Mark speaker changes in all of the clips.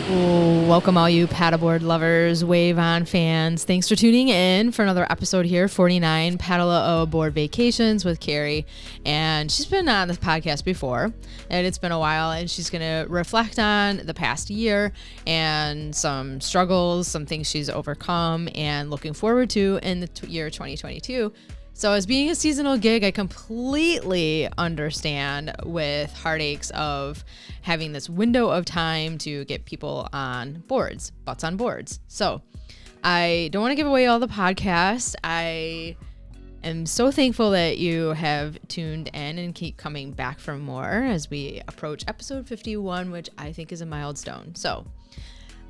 Speaker 1: Welcome all you paddleboard lovers, wave on fans. Thanks for tuning in for another episode here, 49, Paddle A Board Vacations with Kerry. And she's been on this podcast before, and it's been a while, and she's going to reflect on the past year and some struggles, some things she's overcome and looking forward to in the year 2022. So as being a seasonal gig, I completely understand with heartaches of having this window of time to get people on boards, butts on boards. So I don't want to give away all the podcasts. I am so thankful that you have tuned in and keep coming back for more as we approach episode 51, which I think is a milestone. So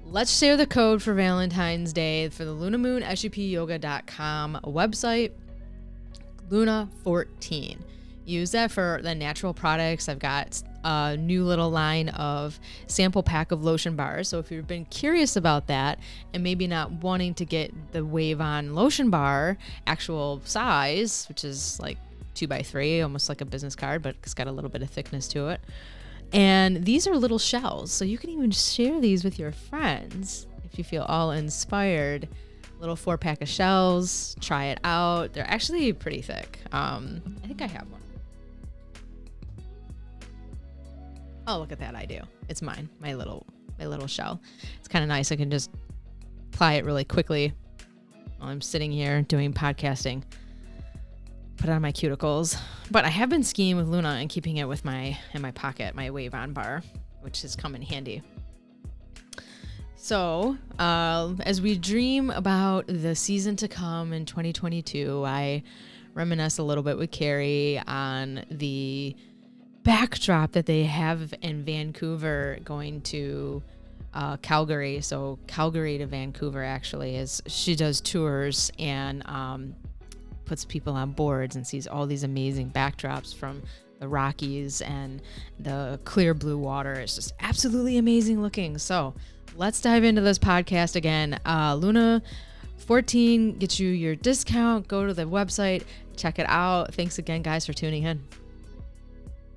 Speaker 1: let's share the code for Valentine's Day for the lunamoonSUPyoga.com website. Luna14. Use that for the natural products. I've got a new little line of sample pack of lotion bars. So if you've been curious about that and maybe not wanting to get the Wave On lotion bar actual size, which is like 2x3, almost like a business card, but it's got a little bit of thickness to it. And these are little shells. So you can even share these with your friends if you feel all inspired. Little 4-pack of shells. Try it out. They're actually pretty thick. I think I have one. Oh, look at that. I do. It's mine. My little shell. It's kind of nice. I can just apply it really quickly while I'm sitting here doing podcasting. Put it on my cuticles. But I have been skiing with Luna and keeping it with in my pocket, my Wave On bar, which has come in handy. So, as we dream about the season to come in 2022, I reminisce a little bit with Kerry on the backdrop that they have in Vancouver going to Calgary. So Calgary to Vancouver actually is she does tours and puts people on boards and sees all these amazing backdrops from the Rockies and the clear blue water. It's just absolutely amazing looking. So let's dive into this podcast again. Luna 14 gets you your discount. Go to the website, check it out. Thanks again, guys, for tuning in.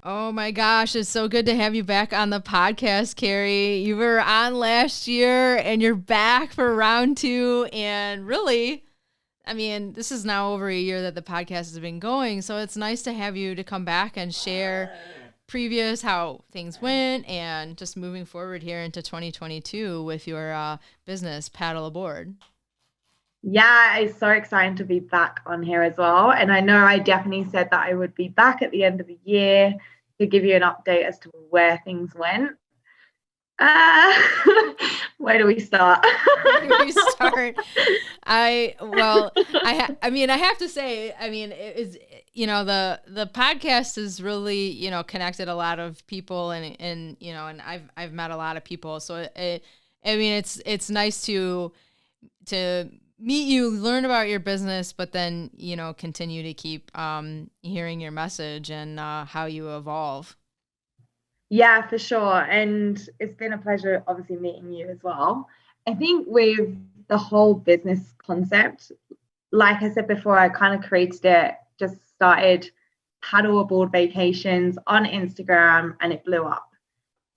Speaker 1: Oh my gosh, it's so good to have you back on the podcast, Kerry. You were on last year and you're back for round 2. And really, I mean, this is now over a year that the podcast has been going. So it's nice to have you to come back and share previous how things went and just moving forward here into 2022 with your business, Paddle A Board.
Speaker 2: Yeah, it's so exciting to be back on here as well. And I know I definitely said that I would be back at the end of the year to give you an update as to where things went. Where do we start?
Speaker 1: I have to say, it is, the podcast has really, connected a lot of people and I've met a lot of people. So it's nice to meet you, learn about your business, but then, continue to keep hearing your message and how you evolve.
Speaker 2: Yeah, for sure. And it's been a pleasure, obviously, meeting you as well. I think with the whole business concept, like I said before, I kind of created it, just started Paddle A Board Vacations on Instagram, and it blew up.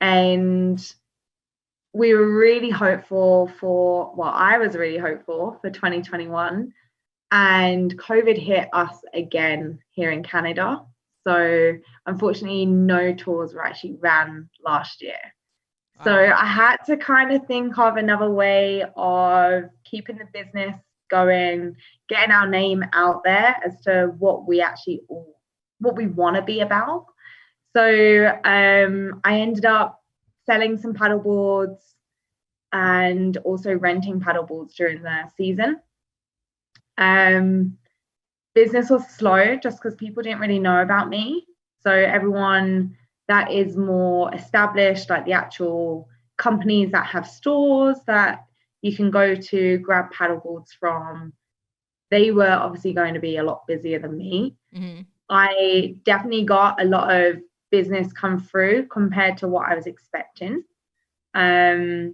Speaker 2: And we were really hopeful I was really hopeful for 2021. And COVID hit us again here in Canada. So unfortunately, no tours were actually ran last year. Wow. So I had to kind of think of another way of keeping the business going, getting our name out there as to what we want to be about. So I ended up selling some paddle boards and also renting paddle boards during the season. Business was slow just because people didn't really know about me. So everyone that is more established, like the actual companies that have stores that you can go to grab paddle boards from, they were obviously going to be a lot busier than me. Mm-hmm. I definitely got a lot of business come through compared to what I was expecting. But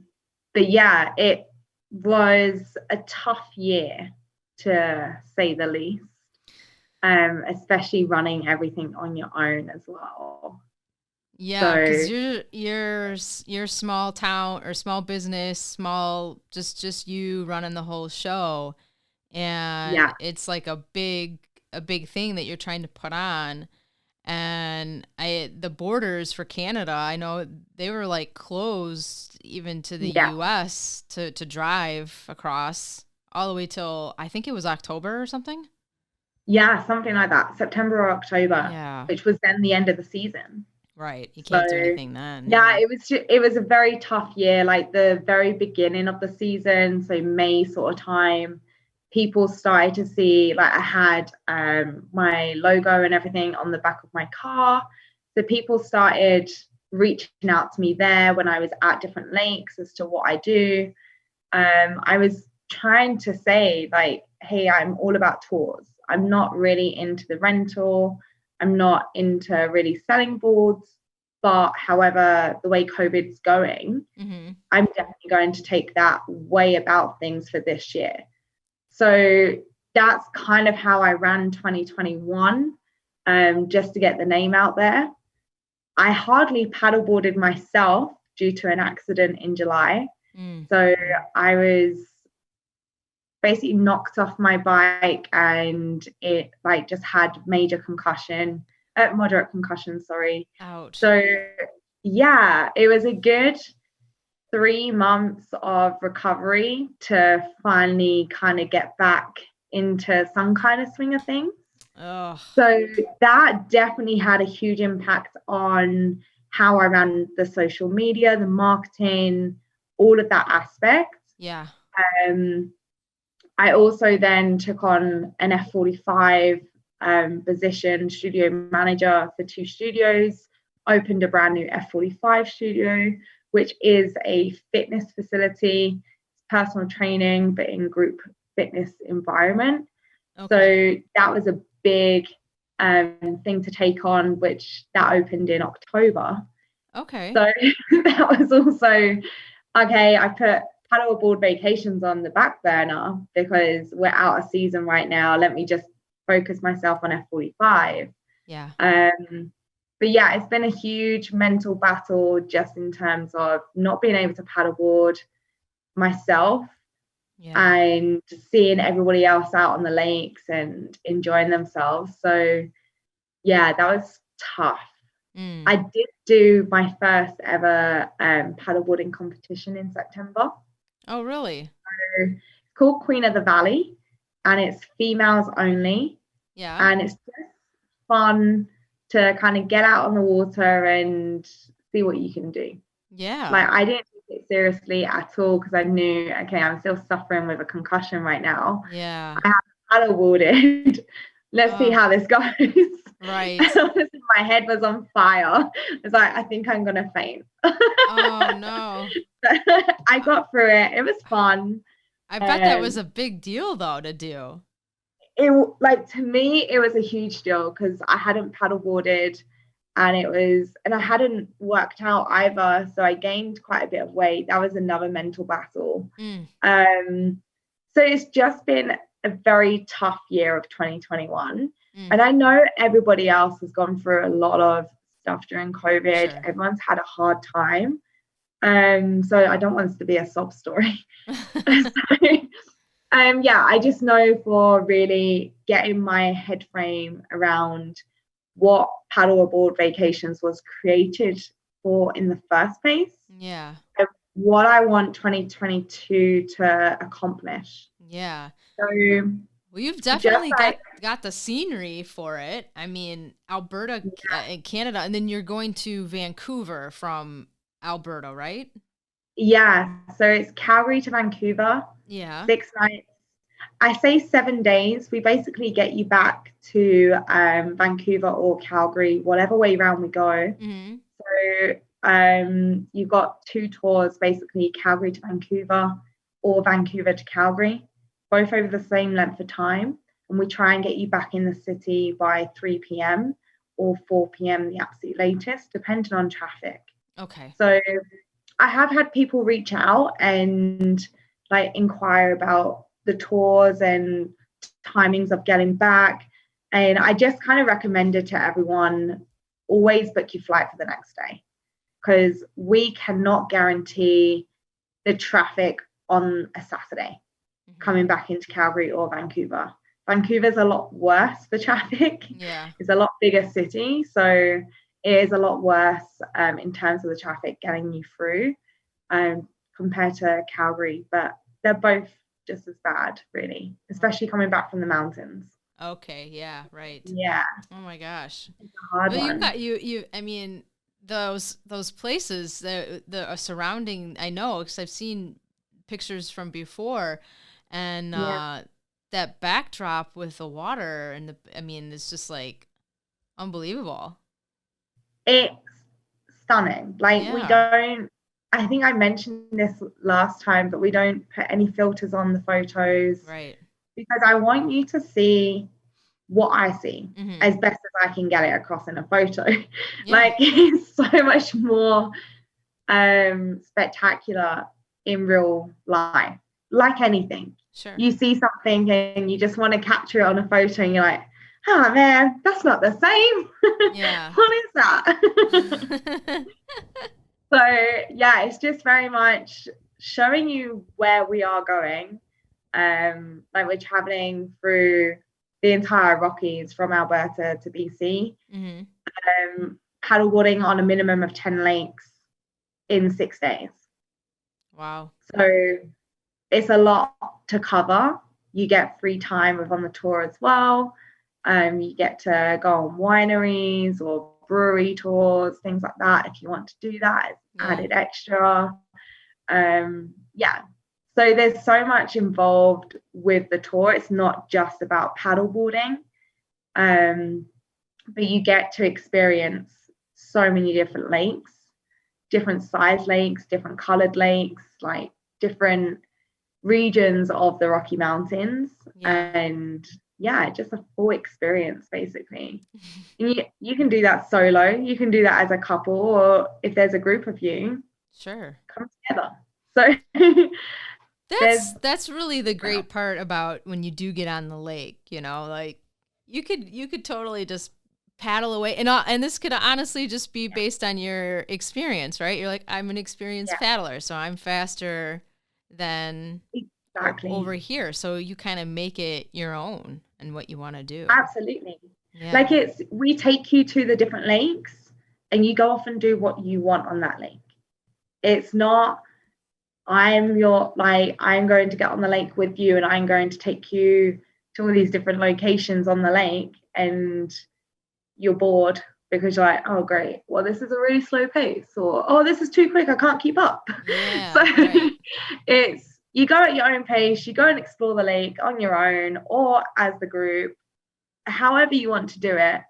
Speaker 2: yeah, it was a tough year to say the least. Especially running everything on your own as well.
Speaker 1: Yeah,
Speaker 2: So
Speaker 1: because you're small town or small business, small just you running the whole show,
Speaker 2: yeah,
Speaker 1: and it's like a big thing that you're trying to put on. And I the borders for Canada, I know they were like closed even to the
Speaker 2: yeah,
Speaker 1: US to drive across all the way till I think it was October or something.
Speaker 2: yeah, something like that, September or October,
Speaker 1: Yeah,
Speaker 2: which was then the end of the season.
Speaker 1: right. You
Speaker 2: So
Speaker 1: can't do anything then.
Speaker 2: yeah,
Speaker 1: Yeah.
Speaker 2: it was a very tough year, like the very beginning of the season, so May sort of time. People started to see like I had my logo and everything on the back of my car. So people started reaching out to me there when I was at different lakes as to what I do. I was trying to say like, hey, I'm all about tours. I'm not really into the rental. I'm not into really selling boards. But however, the way COVID's going,
Speaker 1: Mm-hmm.
Speaker 2: I'm definitely going to take that way about things for this year. So that's kind of how I ran 2021, just to get the name out there. I hardly paddleboarded myself due to an accident in July.
Speaker 1: Mm.
Speaker 2: So I was basically knocked off my bike and it like just had major concussion, moderate concussion, sorry.
Speaker 1: Ouch.
Speaker 2: So yeah, it was a good 3 months of recovery to finally kind of get back into some kind of swing of things.
Speaker 1: Ugh.
Speaker 2: So that definitely had a huge impact on how I ran the social media, the marketing, all of that aspect.
Speaker 1: Yeah.
Speaker 2: Um, I also then took on an F45 position, studio manager for 2 studios, opened a brand new F45 studio, which is a fitness facility, personal training, but in group fitness environment.
Speaker 1: Okay.
Speaker 2: So that was a big thing to take on, which that opened in October.
Speaker 1: Okay.
Speaker 2: So that was also okay. I put Paddle A Board Vacations on the back burner because we're out of season right now. Let me just focus myself on F45.
Speaker 1: Yeah.
Speaker 2: But yeah, it's been a huge mental battle just in terms of not being able to paddleboard myself
Speaker 1: Yeah.
Speaker 2: and seeing everybody else out on the lakes and enjoying themselves. So yeah, that was tough.
Speaker 1: Mm.
Speaker 2: I did do my first ever paddleboarding competition in September.
Speaker 1: Oh, really?
Speaker 2: So it's called Queen of the Valley, and it's females only,
Speaker 1: Yeah.
Speaker 2: and it's just fun to kind of get out on the water and see what you can do.
Speaker 1: Yeah.
Speaker 2: Like I didn't take it seriously at all because I knew, okay, I'm still suffering with a concussion right now.
Speaker 1: Yeah.
Speaker 2: I have paddleboarded. Let's see
Speaker 1: Oh,
Speaker 2: how this goes.
Speaker 1: right.
Speaker 2: Honestly, my head was on fire. It's like I think I'm gonna faint.
Speaker 1: Oh, no.
Speaker 2: I got through it. It was fun.
Speaker 1: I bet that was
Speaker 2: Um,
Speaker 1: a big deal though to do.
Speaker 2: it like to me, it was a huge deal because I hadn't paddleboarded, and I hadn't worked out either. So I gained quite a bit of weight. That was another mental battle.
Speaker 1: Mm.
Speaker 2: Um, so it's just been a very tough year of 2021.
Speaker 1: Mm.
Speaker 2: And I know everybody else has gone through a lot of stuff during COVID.
Speaker 1: Sure.
Speaker 2: Everyone's had a hard time. So I don't want this to be a sob story. So, yeah, I just know for really getting my head frame around what Paddle Aboard Vacations was created for in the first place,
Speaker 1: Yeah.
Speaker 2: and what I want 2022 to accomplish.
Speaker 1: Yeah.
Speaker 2: So
Speaker 1: Well, you've
Speaker 2: just
Speaker 1: definitely
Speaker 2: like,
Speaker 1: got the scenery for it. I mean, Alberta in Canada, and then you're going to Vancouver from Alberta, right?
Speaker 2: yeah, so it's Calgary to Vancouver,
Speaker 1: Yeah.
Speaker 2: 6 nights. I say 7 days. We basically get you back to Vancouver or Calgary, whatever way round we go.
Speaker 1: Mm-hmm.
Speaker 2: So you've got 2 tours, basically Calgary to Vancouver or Vancouver to Calgary, both over the same length of time. And we try and get you back in the city by 3 p.m. or 4 p.m. the absolute latest, depending on traffic.
Speaker 1: Okay.
Speaker 2: So I have had people reach out and like inquire about the tours and timings of getting back. And I just kind of recommended to everyone always book your flight for the next day, because we cannot guarantee the traffic on a Saturday coming back into Calgary or Vancouver. Vancouver's a lot worse for traffic.
Speaker 1: Yeah.
Speaker 2: It's a lot bigger city, so it is a lot worse in terms of the traffic getting you through compared to Calgary, but they're both just as bad, really, especially coming back from the mountains.
Speaker 1: Okay, yeah, right.
Speaker 2: Yeah.
Speaker 1: Oh my gosh.
Speaker 2: It's a hard
Speaker 1: Well,
Speaker 2: one.
Speaker 1: you I mean, those places that are surrounding, I know, because I've seen pictures from before, and that backdrop with the water and it's just like unbelievable.
Speaker 2: It's stunning. Like, we don't, I think I mentioned this last time, but we don't put any filters on the photos.
Speaker 1: Right.
Speaker 2: Because I want you to see what I see as best as I can get it across in a photo. Like, it's so much more spectacular in real life. Like anything.
Speaker 1: Sure.
Speaker 2: You see something and you just want to capture it on a photo, and you're like, oh man, that's not the same.
Speaker 1: Yeah.
Speaker 2: What is that? So yeah, it's just very much showing you where we are going. Like, we're traveling through the entire Rockies from Alberta to BC, paddleboarding on a minimum of 10 lakes in 6 days.
Speaker 1: Wow.
Speaker 2: So it's a lot to cover. You get free time on the tour as well. You get to go on wineries or brewery tours, things like that. If you want to do that, it's added extra. So there's so much involved with the tour. It's not just about paddleboarding, but you get to experience so many different lakes, different size lakes, different colored lakes, like different regions of the Rocky Mountains. And just a full experience, basically. And you can do that solo, you can do that as a couple, or if there's a group of you, come together. So
Speaker 1: that's really the great part about when you do get on the lake, like you could totally just paddle away, and this could honestly just be based on your experience, right? You're like, I'm an experienced paddler, so I'm faster than over here, so you kind of make it your own and what you want to do.
Speaker 2: Absolutely. Like, we take you to the different lakes and you go off and do what you want on that lake. It's not I'm going to get on the lake with you and I'm going to take you to all these different locations on the lake, and you're bored because you're like, oh great, well this is a really slow pace, or oh this is too quick, I can't keep up. It's, you go at your own pace, you go and explore the lake on your own or as the group, however you want to do it.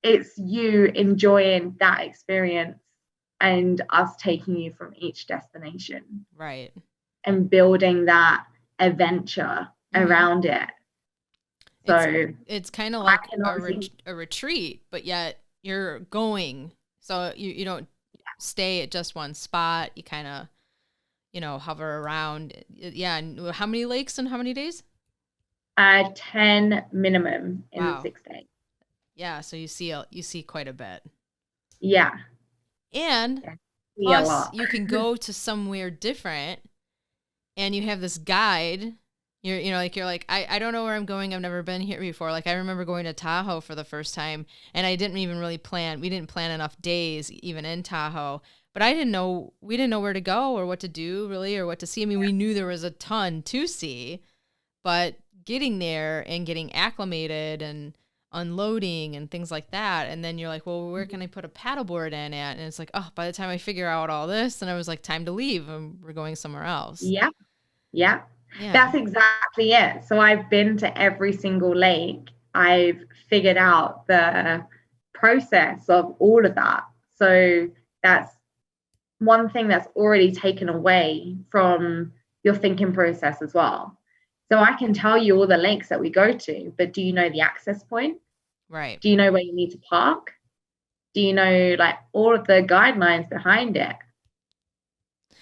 Speaker 2: It's you enjoying that experience and us taking you from each destination.
Speaker 1: Right.
Speaker 2: And building that adventure around it. So
Speaker 1: it's kind of like a retreat, but yet you're going. So you don't stay at just one spot. You kind of, hover around. Yeah. And how many lakes in how many days?
Speaker 2: 10 minimum in 6 days.
Speaker 1: Yeah. So you see quite a bit.
Speaker 2: Yeah.
Speaker 1: And plus you can go to somewhere different and you have this guide. You're like, I don't know where I'm going. I've never been here before. Like, I remember going to Tahoe for the first time, and I didn't even really we didn't plan enough days even in Tahoe, but we didn't know where to go or what to do really, or what to see. I mean, we knew there was a ton to see, but getting there and getting acclimated and unloading and things like that. And then you're like, well, where can I put a paddleboard in at? And it's like, oh, by the time I figure out all this, then I was like, time to leave and we're going somewhere else.
Speaker 2: Yeah. That's exactly it. So I've been to every single lake. I've figured out the process of all of that. So that's one thing that's already taken away from your thinking process as well. So I can tell you all the lakes that we go to, but do you know the access point?
Speaker 1: Right.
Speaker 2: Do you know where you need to park? Do you know like all of the guidelines behind it?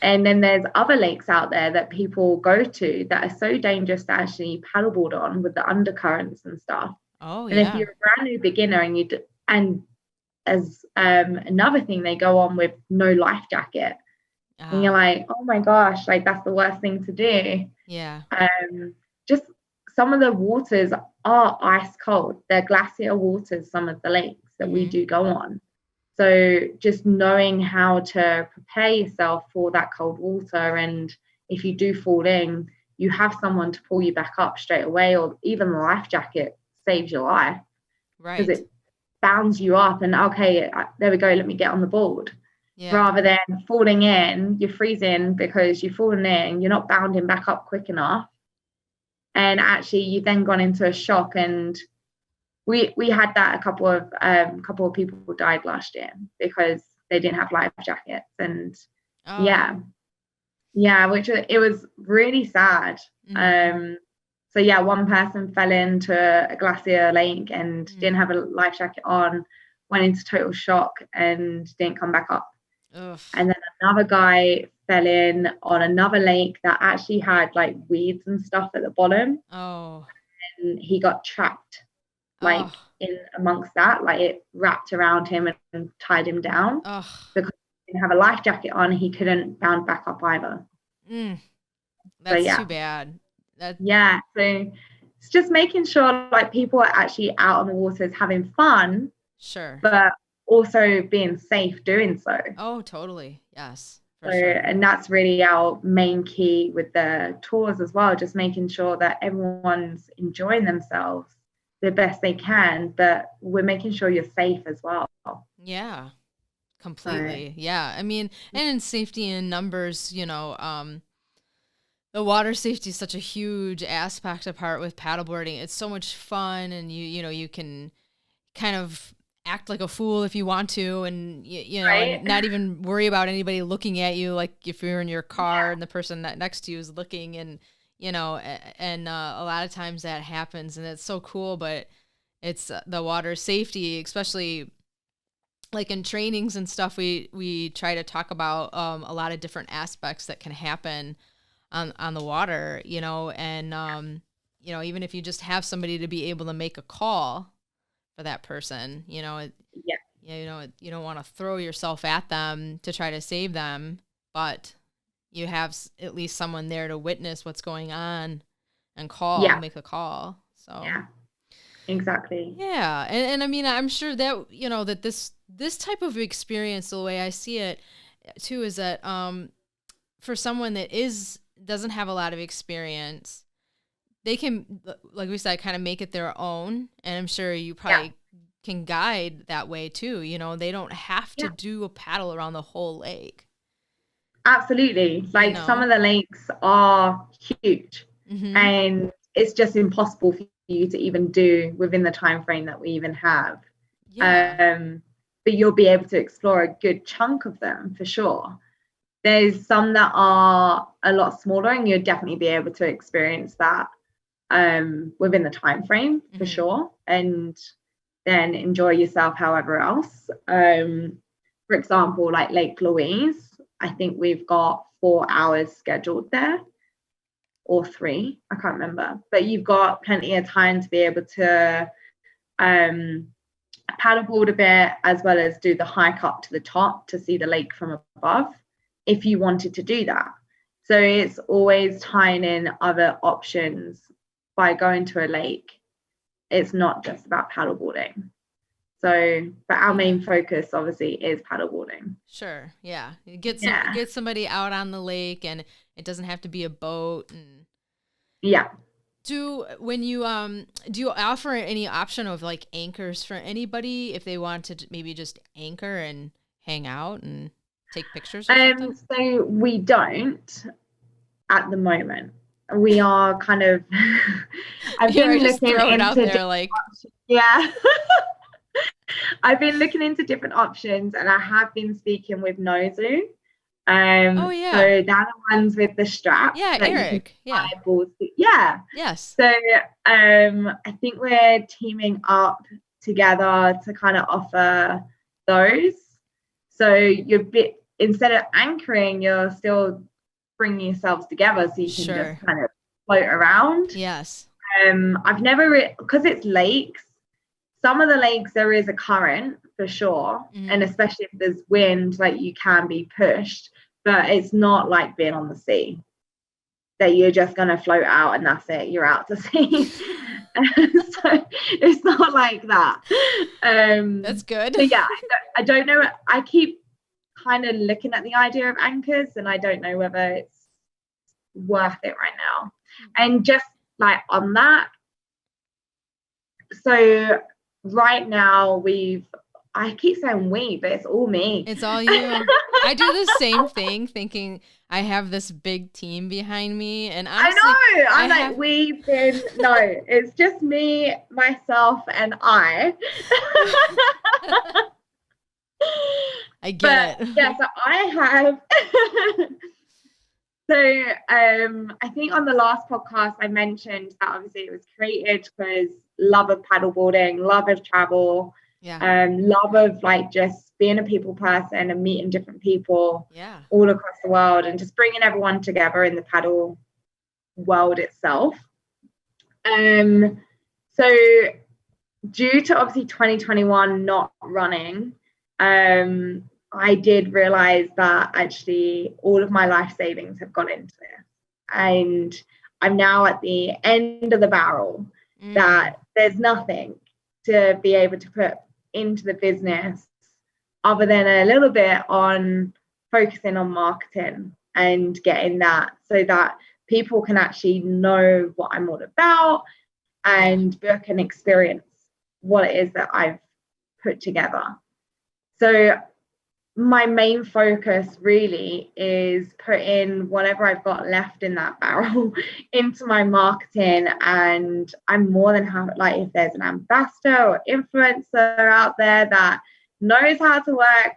Speaker 2: And then there's other lakes out there that people go to that are so dangerous to actually paddleboard on with the undercurrents and stuff.
Speaker 1: Oh,
Speaker 2: and if you're a brand new beginner and as another thing, they go on with no life jacket. And you're
Speaker 1: Ah,
Speaker 2: like, oh my gosh, like that's the worst thing to do.
Speaker 1: yeah.
Speaker 2: Just some of the waters are ice cold. They're glacier waters, some of the lakes that we
Speaker 1: Mm-hmm.
Speaker 2: do go on. So just knowing how to prepare yourself for that cold water, and if you do fall in, you have someone to pull you back up straight away, or even the life jacket saves your life because
Speaker 1: Right.
Speaker 2: it bounds you up and okay, there we go, let me get on the board.
Speaker 1: Yeah.
Speaker 2: Rather than falling in, you're freezing because you've fallen in, you're not bounding back up quick enough. And actually you've then gone into a shock, and we had that a couple of people died last year because they didn't have life jackets. And
Speaker 1: Oh.
Speaker 2: yeah, which it was really sad.
Speaker 1: Mm-hmm.
Speaker 2: So yeah, one person fell into a glacier lake and didn't
Speaker 1: Mm.
Speaker 2: have a life jacket on, went into total shock and didn't come back up.
Speaker 1: Ugh.
Speaker 2: And then another guy fell in on another lake that actually had like weeds and stuff at the bottom,
Speaker 1: Oh.
Speaker 2: and he got trapped like
Speaker 1: Oh.
Speaker 2: in amongst that, like it wrapped around him and tied him down
Speaker 1: Oh.
Speaker 2: because he didn't have a life jacket on. He couldn't bound back up either.
Speaker 1: Mm.
Speaker 2: So
Speaker 1: That's
Speaker 2: yeah,
Speaker 1: too bad. That.
Speaker 2: so it's just making sure like people are actually out on the waters having fun,
Speaker 1: Sure.
Speaker 2: but also being safe doing so.
Speaker 1: Oh, totally. Yes,
Speaker 2: So,
Speaker 1: for sure.
Speaker 2: and that's really our main key with the tours as well, just making sure that everyone's enjoying themselves the best they can, but we're making sure you're safe as well.
Speaker 1: Yeah,
Speaker 2: So,
Speaker 1: completely. Yeah. I mean, and in safety in numbers, the water safety is such a huge aspect of part with paddleboarding. It's so much fun, and you can kind of act like a fool if you want to, and
Speaker 2: right?
Speaker 1: and not even worry about anybody looking at you, like if you're in your car
Speaker 2: Yeah,
Speaker 1: and the person that next to you is looking, and a lot of times that happens, and it's so cool. But it's the water safety, especially like in trainings and stuff. We try to talk about a lot of different aspects that can happen on the water, and even if you just have somebody to be able to make a call for that person,
Speaker 2: yeah,
Speaker 1: you don't want to throw yourself at them to try to save them, but you have at least someone there to witness what's going on and
Speaker 2: yeah,
Speaker 1: make a call. So
Speaker 2: yeah, exactly.
Speaker 1: yeah, and I mean, I'm sure that that this type of experience, the way I see it too, is that for someone that doesn't have a lot of experience, they can, like we said, kind of make it their own. And I'm sure you
Speaker 2: Yeah,
Speaker 1: probably can guide that way too. They don't have to
Speaker 2: yeah,
Speaker 1: do a paddle around the whole lake,
Speaker 2: absolutely.
Speaker 1: you
Speaker 2: Like some
Speaker 1: know?
Speaker 2: of the lakes are huge,
Speaker 1: Mm-hmm.
Speaker 2: and it's just impossible for you to even do within the time frame that we even have.
Speaker 1: Yeah.
Speaker 2: Um, but you'll be able to explore a good chunk of them for sure. There's some that are a lot smaller, and you'll definitely be able to experience that within the time frame for
Speaker 1: Mm-hmm.
Speaker 2: sure, and then enjoy yourself however else. For example, like Lake Louise, I think we've got 4 hours scheduled there, or three, I can't remember, but you've got plenty of time to be able to um, paddleboard a bit, as well as do the hike up to the top to see the lake from above if you wanted to do that. So it's always tying in other options by going to a lake. It's not just about paddleboarding. So, but our
Speaker 1: Yeah.
Speaker 2: main focus obviously is paddleboarding.
Speaker 1: Sure. Yeah.
Speaker 2: Yeah.
Speaker 1: Get somebody out on the lake, and it doesn't have to be a boat. And
Speaker 2: Yeah.
Speaker 1: do you offer any option of like anchors for anybody if they want to maybe just anchor and hang out and take pictures or something?
Speaker 2: So we don't at the moment. We are kind of I've
Speaker 1: I
Speaker 2: been
Speaker 1: just
Speaker 2: looking
Speaker 1: throw it
Speaker 2: into
Speaker 1: out there like,
Speaker 2: yeah. I've been looking into different options, and I have been speaking with Nozu.
Speaker 1: oh yeah,
Speaker 2: So they're the ones with the straps
Speaker 1: yeah,
Speaker 2: that you can
Speaker 1: Eric, yeah,
Speaker 2: tie balls to. Yeah.
Speaker 1: yes,
Speaker 2: So I think we're teaming up together to kind of offer those. So you're bit instead of anchoring, you're still bringing yourselves together so you can just
Speaker 1: sure,
Speaker 2: kind of float around.
Speaker 1: yes,
Speaker 2: I've never because it's lakes, some of the lakes there is a current for sure, and especially if there's wind, like you can be pushed, but it's not like being on the sea that you're just going to float out and that's it, you're out to sea. So it's not like that.
Speaker 1: That's good.
Speaker 2: So yeah, I don't know. I keep kind of looking at the idea of anchors, and I don't know whether it's worth it right now. And just like on that, so right now I keep saying we, but it's all me.
Speaker 1: It's all you. I do the same thing, thinking I have this big team behind me, and honestly,
Speaker 2: I know. No, it's just me, myself, and I.
Speaker 1: I get it.
Speaker 2: Yeah, so I have. So I think on the last podcast I mentioned that obviously it was created because love of paddleboarding, love of travel, love of like just being a people person and meeting different people all across the world and just bringing everyone together in the paddle world itself. So due to obviously 2021 not running, I did realize that actually all of my life savings have gone into this, and I'm now at the end of the barrel that there's nothing to be able to put into the business other than a little bit on focusing on marketing and getting that so that people can actually know what I'm all about and book and experience what it is that I've put together. So my main focus really is putting whatever I've got left in that barrel into my marketing, and I'm more than happy, like if there's an ambassador or influencer out there that knows how to work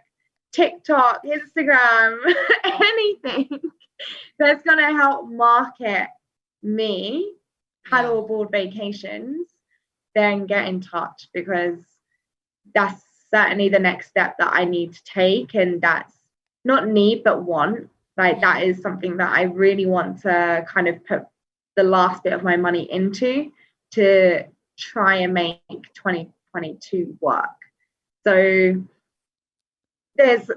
Speaker 2: TikTok, Instagram, anything that's going to help market me, Paddle A Board Vacations, then get in touch, because that's certainly the next step that I need to take, and that's not need but want. Like that is something that I really want to kind of put the last bit of my money into to try and make 2022 work. So there's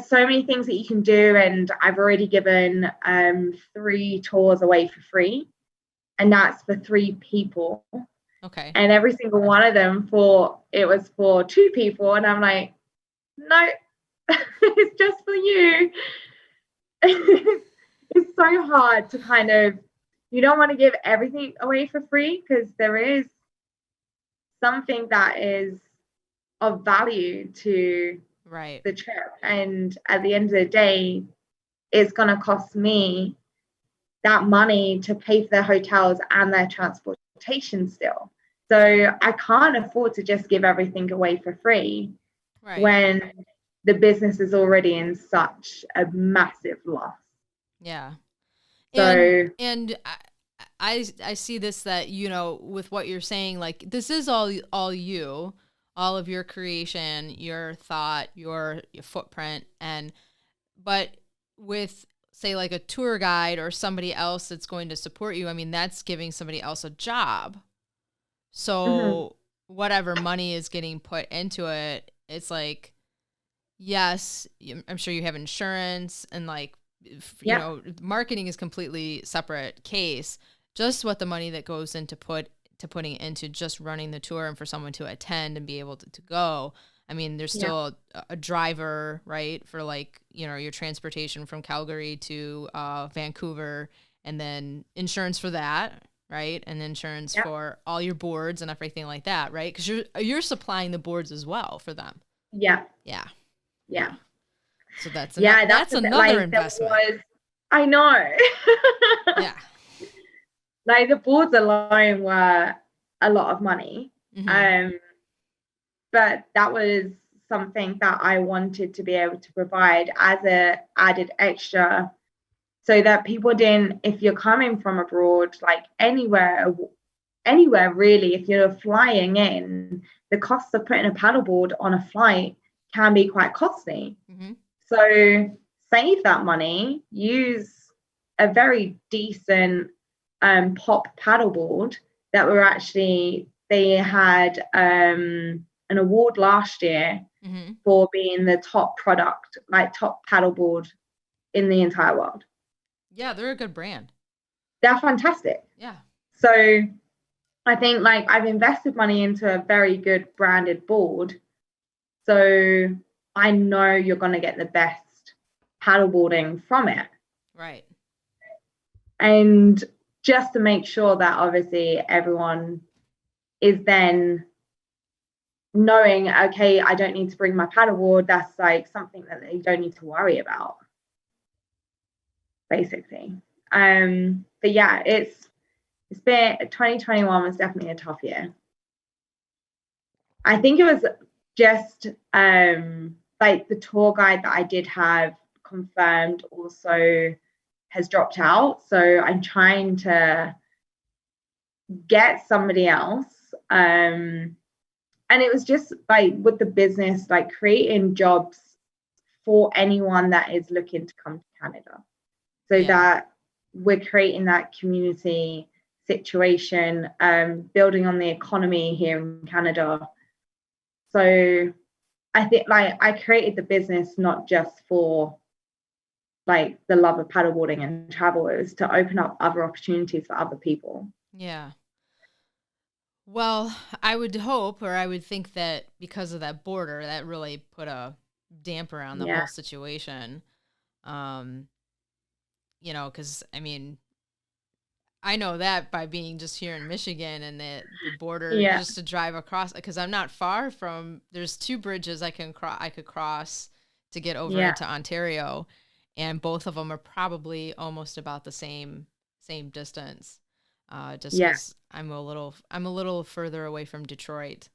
Speaker 2: so many things that you can do, and I've already given 3 tours away for free, and that's for 3 people.
Speaker 1: Okay.
Speaker 2: And every single one of them it was for 2 people, and I'm like, no, it's just for you. It's so hard to kind of, you don't want to give everything away for free, because there is something that is of value to the trip, and at the end of the day it's going to cost me that money to pay for their hotels and their transportation still. So I can't afford to just give everything away for free when the business is already in such a massive loss.
Speaker 1: Yeah.
Speaker 2: So
Speaker 1: and I see this, that, you know, with what you're saying, like this is all you, all of your creation, your thought, your footprint, but with, say, like a tour guide or somebody else that's going to support you, I mean, that's giving somebody else a job. So whatever money is getting put into it, it's like, yes, I'm sure you have insurance, and like, you know, marketing is completely separate case. Just what the money that goes into putting into just running the tour and for someone to attend and be able to go. I mean, there's still a driver, right, for like, you know, your transportation from Calgary to Vancouver, and then insurance for that, right, and insurance for all your boards and everything like that, right? Because you're supplying the boards as well for them.
Speaker 2: Yeah.
Speaker 1: So that's another investment.
Speaker 2: I know.
Speaker 1: Yeah.
Speaker 2: Like the boards alone were a lot of money. But that was something that I wanted to be able to provide as a added extra, so that people didn't, if you're coming from abroad, like anywhere really, if you're flying in, the cost of putting a paddleboard on a flight can be quite costly. So save that money, use a very decent pop paddleboard that we're actually they had an award last year for being the top product, like top paddleboard in the entire world.
Speaker 1: Yeah, they're a good brand.
Speaker 2: They're fantastic.
Speaker 1: Yeah.
Speaker 2: So I think like I've invested money into a very good branded board. So I know you're going to get the best paddleboarding from it.
Speaker 1: Right.
Speaker 2: And just to make sure that obviously everyone is then knowing, okay, I don't need to bring my paddleboard. That's like something that they don't need to worry about, basically. But yeah, it's been 2021 was definitely a tough year. I think it was just like the tour guide that I did have confirmed also has dropped out. So I'm trying to get somebody else. And it was just like with the business, like creating jobs for anyone that is looking to come to Canada. So that we're creating that community situation, building on the economy here in Canada. So I think like I created the business not just for like the love of paddleboarding and travel, it was to open up other opportunities for other people.
Speaker 1: Yeah. Well, I would hope, or I would think that because of that border, that really put a damper on the whole situation. You know, because I mean, I know that by being just here in Michigan and the border, just to drive across, because I'm not far from. There's 2 bridges I could cross to get over into Ontario, and both of them are probably almost about the same distance. Just because I'm a little further away from Detroit,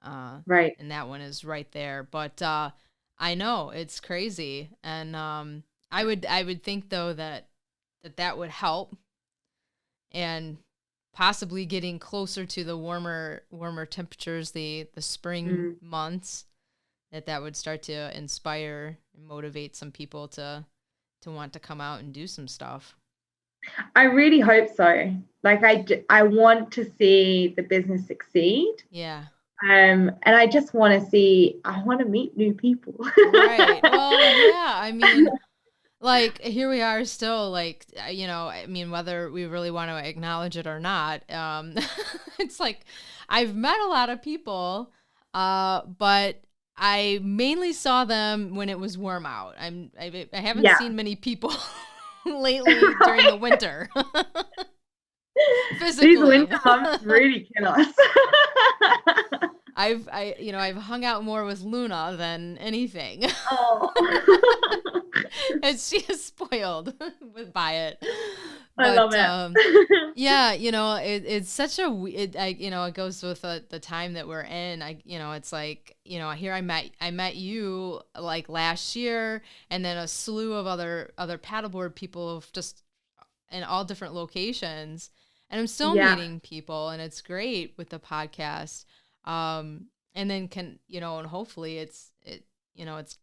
Speaker 2: right,
Speaker 1: and that one is right there. But I know it's crazy, and I would think though that would help, and possibly getting closer to the warmer temperatures, the spring months, that would start to inspire and motivate some people to want to come out and do some stuff.
Speaker 2: I really hope so. Like I want to see the business succeed.
Speaker 1: Yeah.
Speaker 2: And I just want to meet new people.
Speaker 1: Right. Well, yeah. I mean, like here we are still, like, you know, I mean, whether we really want to acknowledge it or not, it's like I've met a lot of people, but I mainly saw them when it was warm out. I haven't seen many people lately during the winter. Physically.
Speaker 2: These winter months really kill us.
Speaker 1: I've hung out more with Luna than anything.
Speaker 2: Oh.
Speaker 1: And she is spoiled by it.
Speaker 2: But, I love it.
Speaker 1: Yeah, you know, it's such a it goes with the time that we're in. It's like, you know, here I met you like last year, and then a slew of other paddleboard people of just in all different locations, and I'm still meeting people, and it's great with the podcast. And then and hopefully it's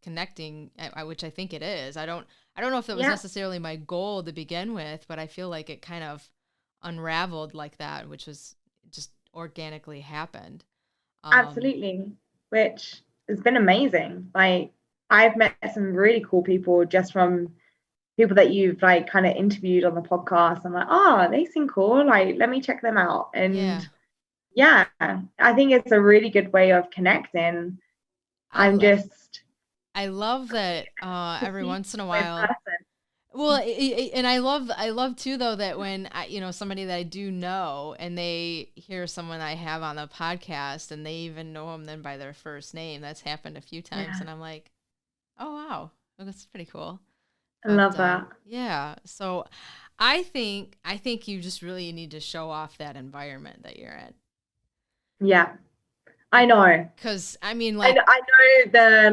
Speaker 1: connecting, which I think it is. I don't know if that was necessarily my goal to begin with, but I feel like it kind of unraveled like that, which was just organically happened.
Speaker 2: Absolutely, which has been amazing. Like I've met some really cool people just from people that you've like kind of interviewed on the podcast. I'm like, oh, they seem cool. Like, let me check them out. And yeah, I think it's a really good way of connecting.
Speaker 1: I love that every once in a while. Well, and I love too though that when somebody that I do know and they hear someone I have on the podcast and they even know them then by their first name. That's happened a few times, and I'm like, oh wow, that's pretty cool.
Speaker 2: I love that.
Speaker 1: Yeah, so I think you just really need to show off that environment that you're in.
Speaker 2: Yeah, I know.
Speaker 1: Because I mean, like,
Speaker 2: I know the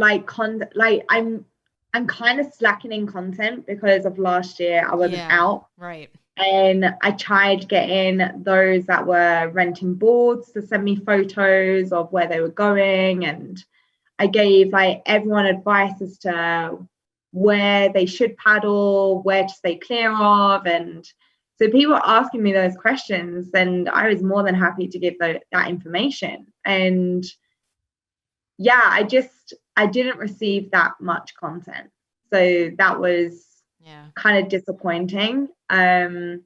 Speaker 2: I'm kind of slacking in content because of last year. I wasn't out,
Speaker 1: right?
Speaker 2: And I tried getting those that were renting boards to send me photos of where they were going, and I gave like everyone advice as to where they should paddle, where to stay clear of, and So people were asking me those questions, and I was more than happy to give that information. And yeah, I didn't receive that much content. So that was kind of disappointing. And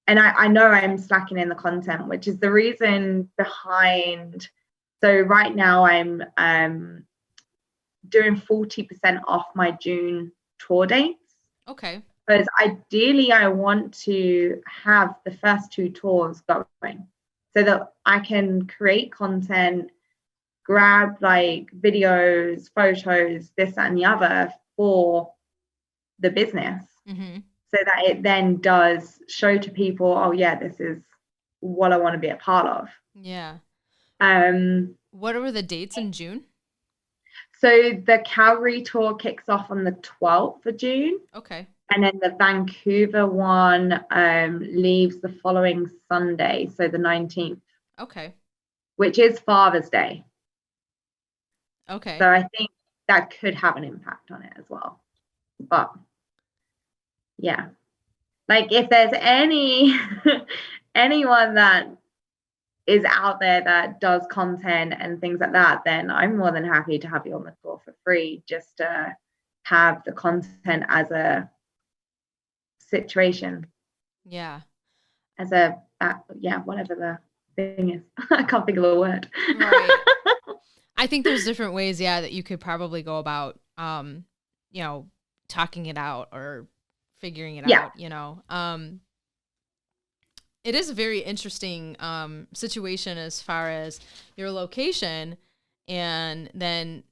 Speaker 2: I know I'm slacking in the content, which is the reason behind. So right now I'm doing 40% off my June tour dates.
Speaker 1: Okay.
Speaker 2: Because ideally I want to have the first 2 tours going so that I can create content, grab like videos, photos, this, that, and the other for the business.
Speaker 1: Mm-hmm.
Speaker 2: So that it then does show to people, oh yeah, this is what I want to be a part of.
Speaker 1: Yeah.
Speaker 2: What
Speaker 1: were the dates in June?
Speaker 2: So the Calgary tour kicks off on the 12th of June.
Speaker 1: Okay.
Speaker 2: And then the Vancouver one leaves the following Sunday, so the 19th.
Speaker 1: Okay.
Speaker 2: Which is Father's Day.
Speaker 1: Okay.
Speaker 2: So I think that could have an impact on it as well. But yeah, like if there's anyone that is out there that does content and things like that, then I'm more than happy to have you on the tour for free, just to have the content as a situation.
Speaker 1: Yeah.
Speaker 2: As a whatever the thing is. I can't think of a word.
Speaker 1: Right. I think there's different ways, that you could probably go about talking it out or figuring it out, it is a very interesting situation as far as your location, and then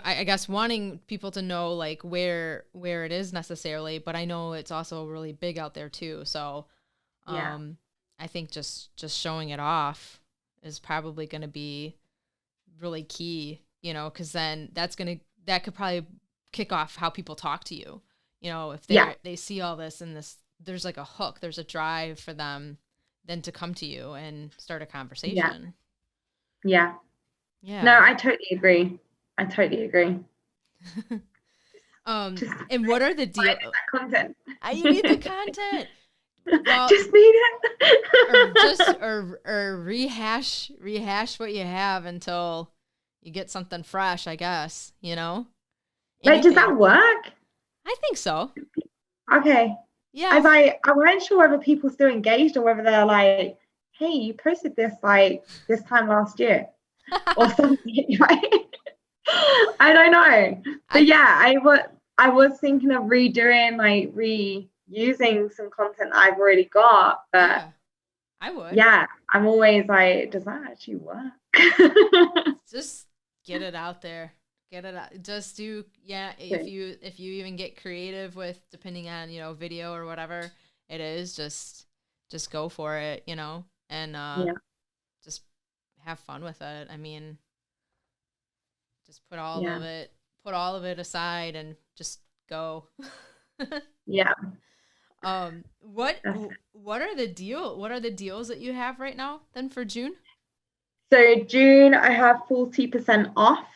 Speaker 1: I guess wanting people to know like where it is necessarily, but I know it's also really big out there too. So I think just showing it off is probably going to be really key, because then that could probably kick off how people talk to you. If they see all this and this, there's like a hook, there's a drive for them then to come to you and start a conversation.
Speaker 2: Yeah. No, I totally agree.
Speaker 1: And what are the deals?
Speaker 2: Content.
Speaker 1: You need the content. Well,
Speaker 2: just need it.
Speaker 1: or rehash what you have until you get something fresh, I guess,
Speaker 2: Wait, does that work?
Speaker 1: I think so.
Speaker 2: Okay.
Speaker 1: Yeah.
Speaker 2: As I wasn't sure whether people still engaged or whether they're like, hey, you posted this like this time last year or something, right? I don't know. But I was thinking of redoing, like reusing some content I've already got. But
Speaker 1: I would.
Speaker 2: Yeah, I'm always like, does that actually work?
Speaker 1: Just get it out there. Get it out. Just do, if you even get creative with, depending on, video or whatever it is, just go for it, and just have fun with it. I mean, just put all of it aside and just go.
Speaker 2: Yeah.
Speaker 1: What are the deals that you have right now then for June?
Speaker 2: So June I have 40% off.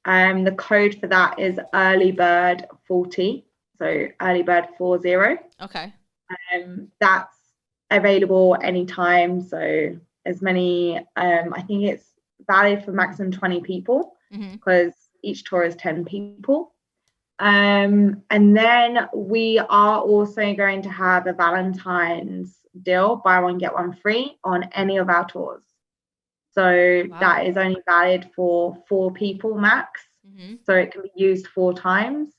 Speaker 2: The code for that is early bird 40. So early bird 40.
Speaker 1: Okay.
Speaker 2: That's available anytime. So as many, I think it's valid for maximum 20 people because each tour is 10 people. And then we are also going to have a Valentine's deal, buy one, get one free on any of our tours. So that is only valid for 4 people max. So it can be used 4 times.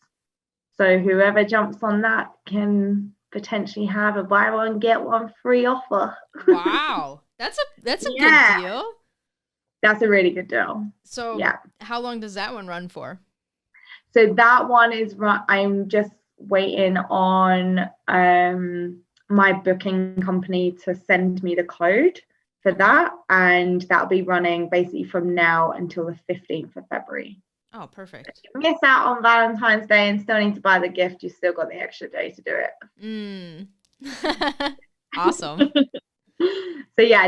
Speaker 2: So whoever jumps on that can potentially have a buy one, get one free offer.
Speaker 1: Wow. That's a good deal.
Speaker 2: That's a really good deal.
Speaker 1: So how long does that one run for?
Speaker 2: So that one is I'm just waiting on my booking company to send me the code for that, and that'll be running basically from now until the 15th of February.
Speaker 1: Oh, perfect.
Speaker 2: If you miss out on Valentine's Day and still need to buy the gift, you still got the extra day to do
Speaker 1: it. Awesome.
Speaker 2: So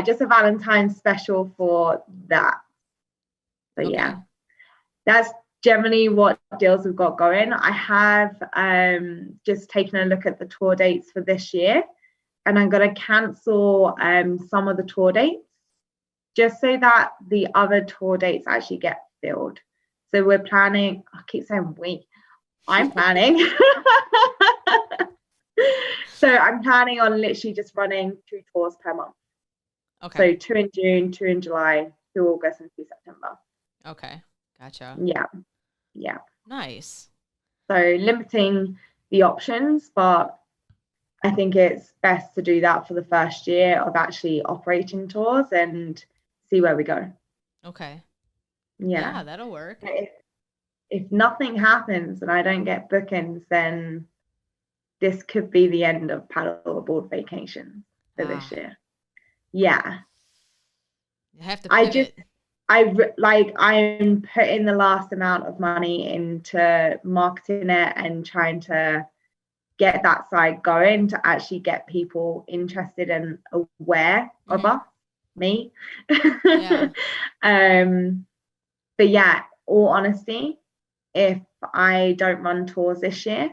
Speaker 2: just a Valentine's special for that. So that's generally what deals we've got going. I have just taken a look at the tour dates for this year, and I'm going to cancel some of the tour dates just so that the other tour dates actually get filled. So we're planning, I keep saying I'm planning. So I'm planning on literally just running 2 tours per month.
Speaker 1: Okay.
Speaker 2: So 2 in June, 2 in July, 2 August, and 2 September.
Speaker 1: Okay. Gotcha.
Speaker 2: Yeah. Yeah.
Speaker 1: Nice.
Speaker 2: So limiting the options, but I think it's best to do that for the first year of actually operating tours and see where we go.
Speaker 1: Okay.
Speaker 2: Yeah.
Speaker 1: Yeah, that'll work.
Speaker 2: If nothing happens and I don't get bookings, then this could be the end of Paddle A Board Vacation for this year. Yeah.
Speaker 1: You have to pivot.
Speaker 2: I'm putting the last amount of money into marketing it and trying to get that side going to actually get people interested and aware of me.
Speaker 1: Yeah.
Speaker 2: But yeah, all honesty, if I don't run tours this year,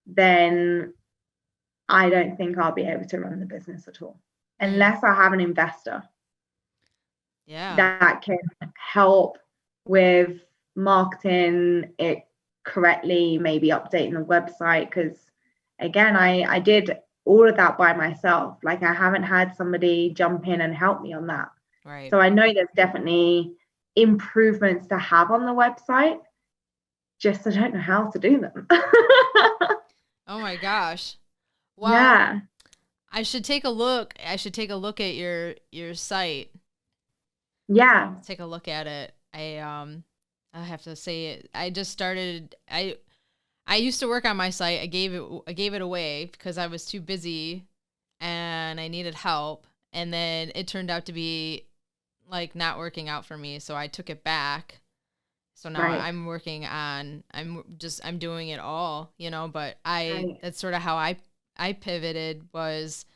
Speaker 2: then I don't think I'll be able to run the business at all unless I have an investor that can help with marketing it correctly, maybe updating the website, because again, I did all of that by myself. Like, I haven't had somebody jump in and help me on that.
Speaker 1: Right.
Speaker 2: So I know there's definitely improvements to have on the website, just I don't know how to do them.
Speaker 1: Oh my gosh. Well,
Speaker 2: yeah.
Speaker 1: I should take a look. I should take a look at your site.
Speaker 2: Yeah.
Speaker 1: Take a look at it. I have to say it. I just started. I used to work on my site. I gave it away because I was too busy and I needed help. And then it turned out to be like not working out for me, so I took it back. So now I'm working on. I'm doing it all, But that's sort of how I pivoted, was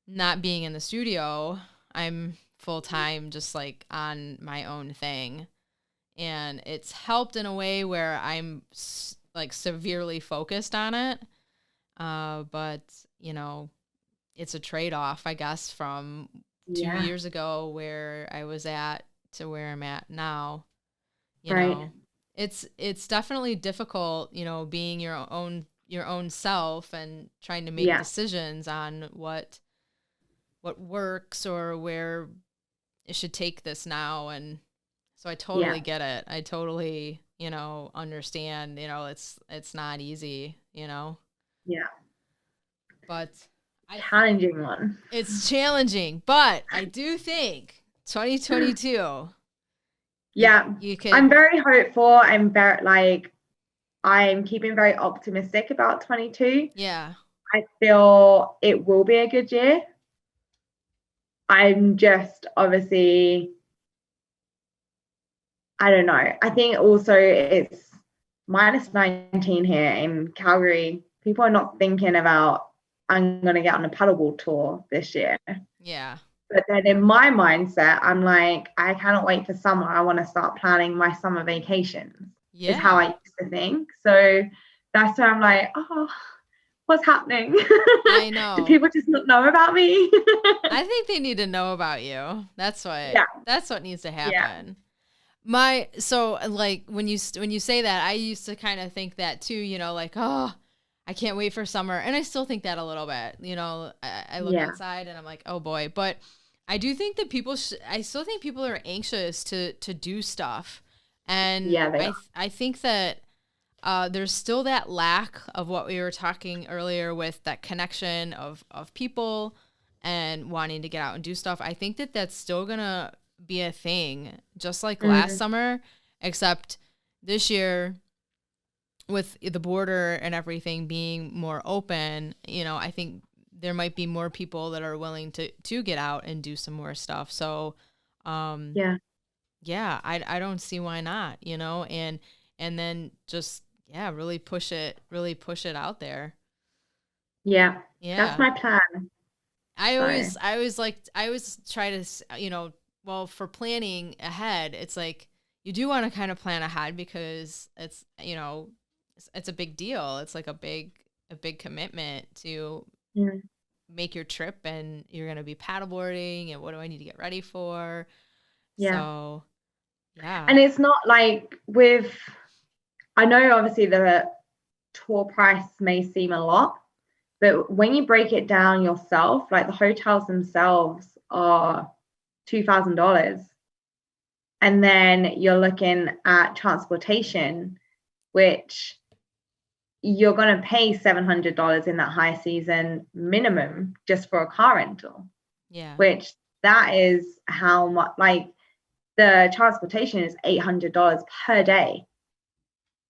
Speaker 1: not being in the studio. I'm full time, just like on my own thing. And it's helped in a way where I'm like severely focused on it. But it's a trade-off, I guess, from 2 years ago where I was at to where I'm at now. You know, it's definitely difficult, being your own self and trying to make decisions on what works or where it should take this now. And so I totally get it. I totally, understand, it's not easy, Yeah. But
Speaker 2: challenging one.
Speaker 1: It's challenging, but I do think 2022.
Speaker 2: Yeah. I'm very hopeful. I'm keeping very optimistic about 22.
Speaker 1: Yeah.
Speaker 2: I feel it will be a good year. I'm just obviously, I don't know. I think also it's -19 here in Calgary. People are not thinking about, I'm going to get on a paddleboard tour this year.
Speaker 1: Yeah.
Speaker 2: But then in my mindset, I'm like, I cannot wait for summer. I want to start planning my summer vacations. Yeah. Is how I used to think. So that's where I'm like, oh, what's happening?
Speaker 1: I know.
Speaker 2: Do people just not know about me?
Speaker 1: I think they need to know about you. That's what needs to happen. Yeah. So like when you say that, I used to kind of think that too, like, oh, I can't wait for summer. And I still think that a little bit, I look outside and I'm like, oh boy. But I do think that I still think people are anxious to do stuff. And I think that there's still that lack of what we were talking earlier with that connection of people and wanting to get out and do stuff. I think that that's still going to be a thing, just like last summer, except this year with the border and everything being more open, I think there might be more people that are willing to get out and do some more stuff. So, I don't see why not, and then just, really push it out there.
Speaker 2: Yeah. That's my plan.
Speaker 1: I always try to, for planning ahead, it's like, you do want to kind of plan ahead because it's, it's a big deal. It's like a big commitment to
Speaker 2: Mm.
Speaker 1: make your trip, and you're going to be paddleboarding, and what do I need to get ready for?
Speaker 2: Yeah.
Speaker 1: So, yeah.
Speaker 2: And it's not like I know obviously the tour price may seem a lot, but when you break it down yourself, like the hotels themselves are $2,000. And then you're looking at transportation, which you're going to pay $700 in that high season minimum just for a car rental,
Speaker 1: Yeah.
Speaker 2: which that is how much, like the transportation is $800 per day.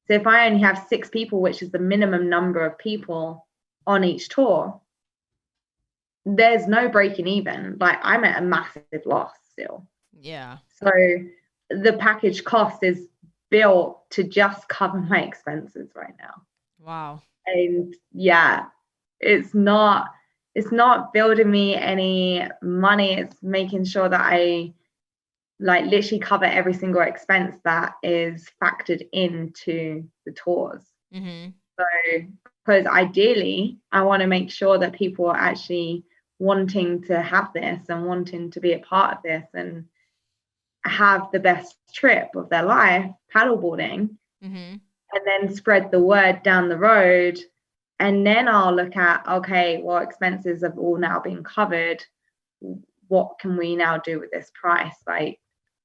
Speaker 2: So if I only have 6 people, which is the minimum number of people on each tour, there's no breaking even. Like I'm at a massive loss still.
Speaker 1: Yeah.
Speaker 2: So the package cost is built to just cover my expenses right now.
Speaker 1: Wow.
Speaker 2: And yeah, it's not building me any money. It's making sure that I like literally cover every single expense that is factored into the tours.
Speaker 1: Mm-hmm.
Speaker 2: So because ideally I want to make sure that people are actually wanting to have this and wanting to be a part of this and have the best trip of their life paddleboarding,
Speaker 1: Mm-hmm.
Speaker 2: and then spread the word down the road. And then I'll look at, okay, well, expenses have all now been covered. What can we now do with this price? Like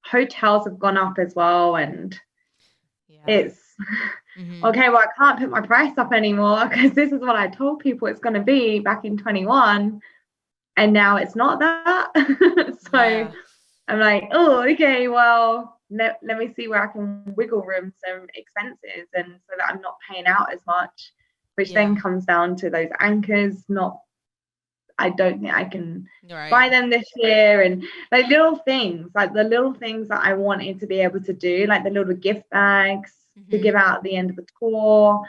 Speaker 2: hotels have gone up as well. And
Speaker 1: Yeah.
Speaker 2: it's
Speaker 1: Mm-hmm.
Speaker 2: okay, well, I can't put my price up anymore because this is what I told people it's going to be back in 21. And now it's not that. So
Speaker 1: Yeah.
Speaker 2: I'm like, oh, okay, well, let me see where I can wiggle room some expenses and so that I'm not paying out as much, which
Speaker 1: Yeah.
Speaker 2: then comes down to those anchors. I don't think I can
Speaker 1: Right.
Speaker 2: buy them this year. And like little things, like the little things that I wanted to be able to do, like the little gift bags to
Speaker 1: Mm-hmm.
Speaker 2: give out at the end of the tour.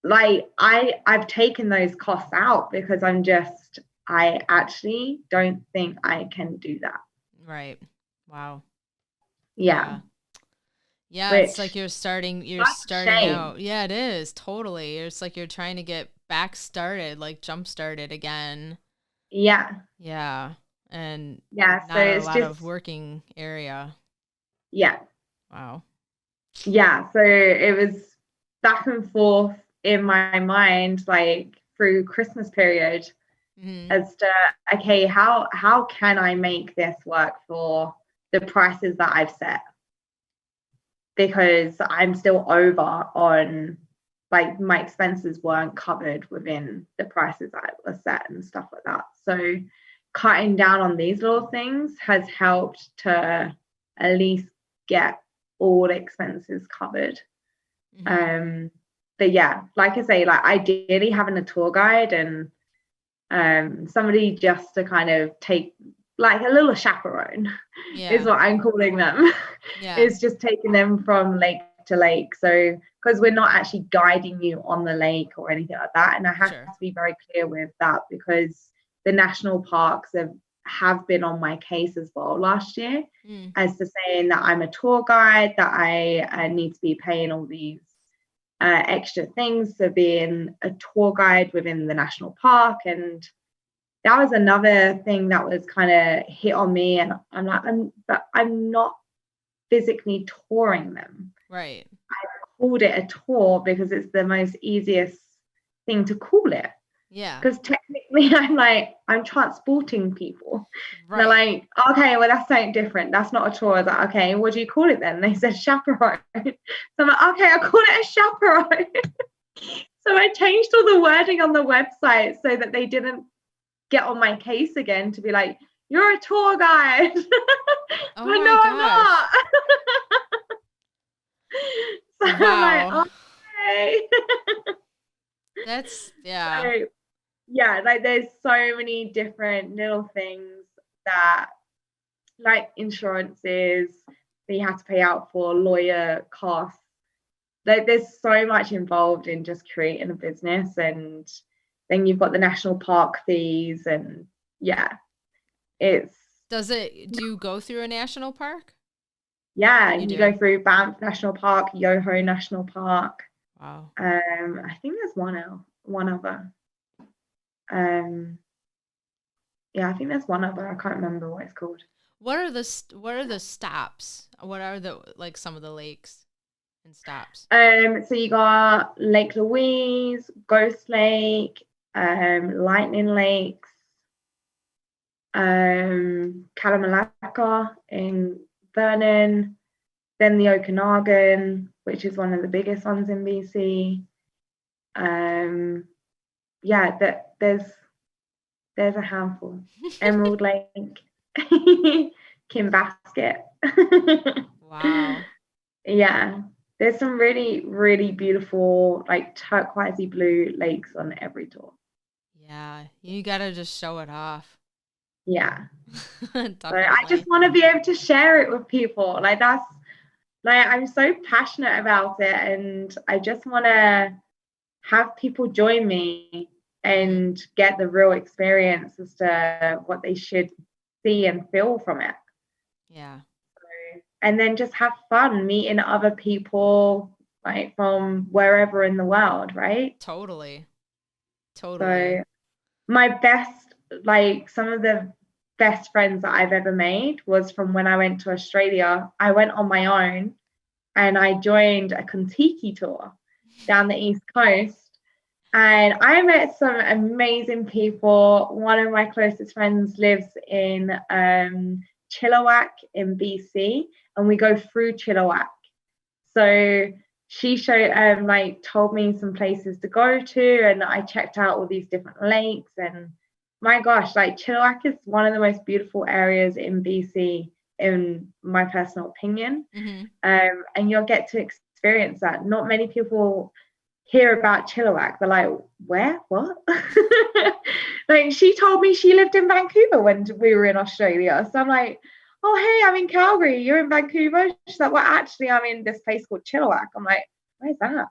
Speaker 2: Like I've taken those costs out because I actually don't think I can do that.
Speaker 1: Right. Wow.
Speaker 2: Yeah.
Speaker 1: Yeah. Yeah, it's like
Speaker 2: Which
Speaker 1: you're starting
Speaker 2: shame.
Speaker 1: out. Yeah, it is. Totally. It's like you're trying to get back started, like jump started again.
Speaker 2: Yeah.
Speaker 1: Yeah. And
Speaker 2: Yeah. So
Speaker 1: not a
Speaker 2: it's
Speaker 1: lot
Speaker 2: just,
Speaker 1: of working area.
Speaker 2: yeah.
Speaker 1: Wow.
Speaker 2: Yeah. So it was back and forth in my mind, like through Christmas period
Speaker 1: Mm-hmm.
Speaker 2: as to, okay, how can I make this work for the prices that I've set? Because I'm still over on like my expenses weren't covered within the prices that were set and stuff like that. So cutting down on these little things has helped to at least get all expenses covered.
Speaker 1: Mm-hmm.
Speaker 2: But yeah, like I say, like ideally having a tour guide and somebody just to kind of take like a little chaperone is
Speaker 1: Yeah.
Speaker 2: what I'm calling them.
Speaker 1: Yeah.
Speaker 2: It's just taking them from lake to lake. So because we're not actually guiding you on the lake or anything like that. And I have
Speaker 1: Sure.
Speaker 2: to be very clear with that because the national parks have been on my case as well last year
Speaker 1: Mm.
Speaker 2: as to saying that I'm a tour guide, that I need to be paying all these extra things for being a tour guide within the national park. And that was another thing that was kind of hit on me. And I'm like, but I'm not physically touring them.
Speaker 1: Right.
Speaker 2: Called it a tour because it's the most easiest thing to call it.
Speaker 1: Yeah.
Speaker 2: Because technically, I'm transporting people. And they're
Speaker 1: Right.
Speaker 2: like, okay, well, that's something different. That's not a tour. I was like, okay, what do you call it then? And they said chaperone. So I'm like, okay, I'll call it a chaperone. So I changed all the wording on the website so that they didn't get on my case again to be like, you're a tour guide.
Speaker 1: Oh
Speaker 2: But
Speaker 1: my
Speaker 2: no, I'm not.
Speaker 1: gosh.
Speaker 2: So I'm like,
Speaker 1: Wow.
Speaker 2: okay.
Speaker 1: That's yeah.
Speaker 2: So yeah, like there's so many different little things that like insurances that you have to pay out for, lawyer costs. Like there's so much involved in just creating a business, and then you've got the national park fees, and yeah, it's
Speaker 1: Do you go through a national park?
Speaker 2: Yeah,
Speaker 1: You
Speaker 2: you
Speaker 1: do?
Speaker 2: go through Banff National Park, Yoho National Park.
Speaker 1: Wow.
Speaker 2: I think there's one other. Um, yeah, I think there's one other. I can't remember what it's called.
Speaker 1: What are the stops? What are the like some of the lakes and stops?
Speaker 2: So you got Lake Louise, Ghost Lake, Lightning Lakes, Kalamalaka in Vernon, then the Okanagan, which is one of the biggest ones in BC. Yeah, there's a handful. Emerald Lake, Kinbasket.
Speaker 1: Wow.
Speaker 2: Yeah, there's some really, really beautiful, like turquoisey blue lakes on every tour.
Speaker 1: Yeah, you gotta just show it off.
Speaker 2: Yeah. So I just
Speaker 1: Definitely.
Speaker 2: want to be able to share it with people. Like that's like I'm so passionate about it, and I just want to have people join me
Speaker 1: Hmm.
Speaker 2: and get the real experience as to what they should see and feel from it.
Speaker 1: Yeah.
Speaker 2: And then just have fun meeting other people like from wherever in the world, right?
Speaker 1: Totally. Totally.
Speaker 2: So my best, like some of the best friends that I've ever made was from when I went to Australia. I went on my own and I joined a Kontiki tour down the East Coast. And I met some amazing people. One of my closest friends lives in Chilliwack in BC, and we go through Chilliwack. So she showed like told me some places to go to, and I checked out all these different lakes. And my gosh, like Chilliwack is one of the most beautiful areas in BC, in my personal opinion.
Speaker 1: Hmm.
Speaker 2: And you'll get to experience that. Not many people hear about Chilliwack. They're like, where? What? Like she told me she lived in Vancouver when we were in Australia. So I'm like, oh hey, I'm in Calgary. You're in Vancouver? She's like, well, actually, I'm in this place called Chilliwack. I'm like, where's that?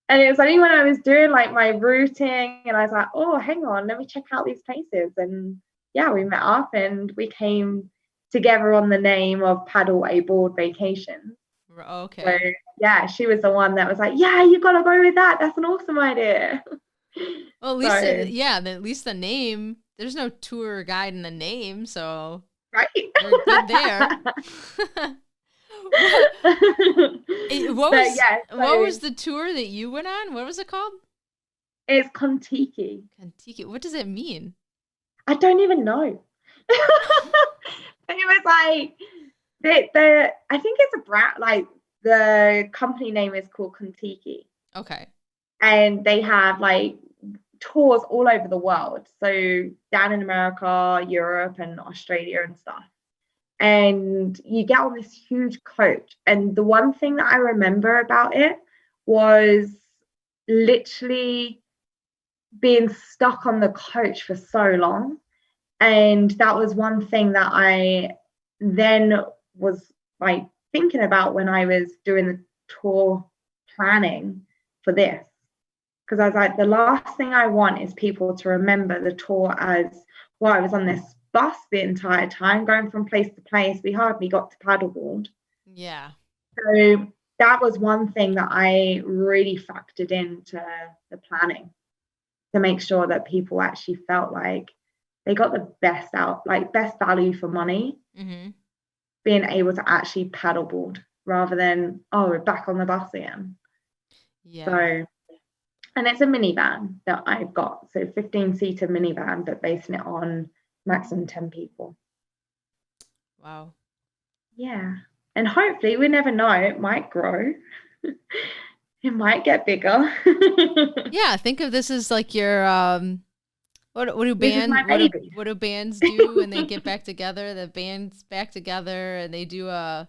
Speaker 2: And it was only when I was doing like my routing and I was like, oh, hang on, let me check out these places. And yeah, we met up and we came together on the name of Paddle A Board Vacation. So
Speaker 1: Okay.
Speaker 2: yeah, she was the one that was like, yeah, you gotta go with that. That's an awesome idea.
Speaker 1: Well, at least,
Speaker 2: So
Speaker 1: yeah, at least the name, there's no tour guide in the name, so
Speaker 2: right.
Speaker 1: you're good there. what, what
Speaker 2: But
Speaker 1: was
Speaker 2: yeah,
Speaker 1: what
Speaker 2: so
Speaker 1: was the tour that you went on? What was it called?
Speaker 2: it's Kontiki.
Speaker 1: Kentucky. What does it mean?
Speaker 2: I don't even know. It was like the I think it's a brand, like the company name is called Kontiki.
Speaker 1: Okay.
Speaker 2: And they have like tours all over the world. So down in America, Europe, and Australia and stuff. And you get on this huge coach. And the one thing that I remember about it was literally being stuck on the coach for so long. And that was one thing that I then was like thinking about when I was doing the tour planning for this. Because I was like, the last thing I want is people to remember the tour as, well, I was on this bus the entire time, going from place to place. We hardly got to paddleboard.
Speaker 1: Yeah.
Speaker 2: So that was one thing that I really factored into the planning to make sure that people actually felt like they got the best out, like best value for money,
Speaker 1: Hmm.
Speaker 2: being able to actually paddleboard rather than, oh, we're back on the bus again.
Speaker 1: Yeah.
Speaker 2: So, and it's a minivan that I've got. So 15-seater minivan, but basing it on maximum 10 people.
Speaker 1: Wow.
Speaker 2: Yeah. And hopefully, we never know, it might grow. It might get bigger.
Speaker 1: Yeah, think of this as like your what do
Speaker 2: This is my baby.
Speaker 1: what do bands do when they get back together? The band's back together and they do a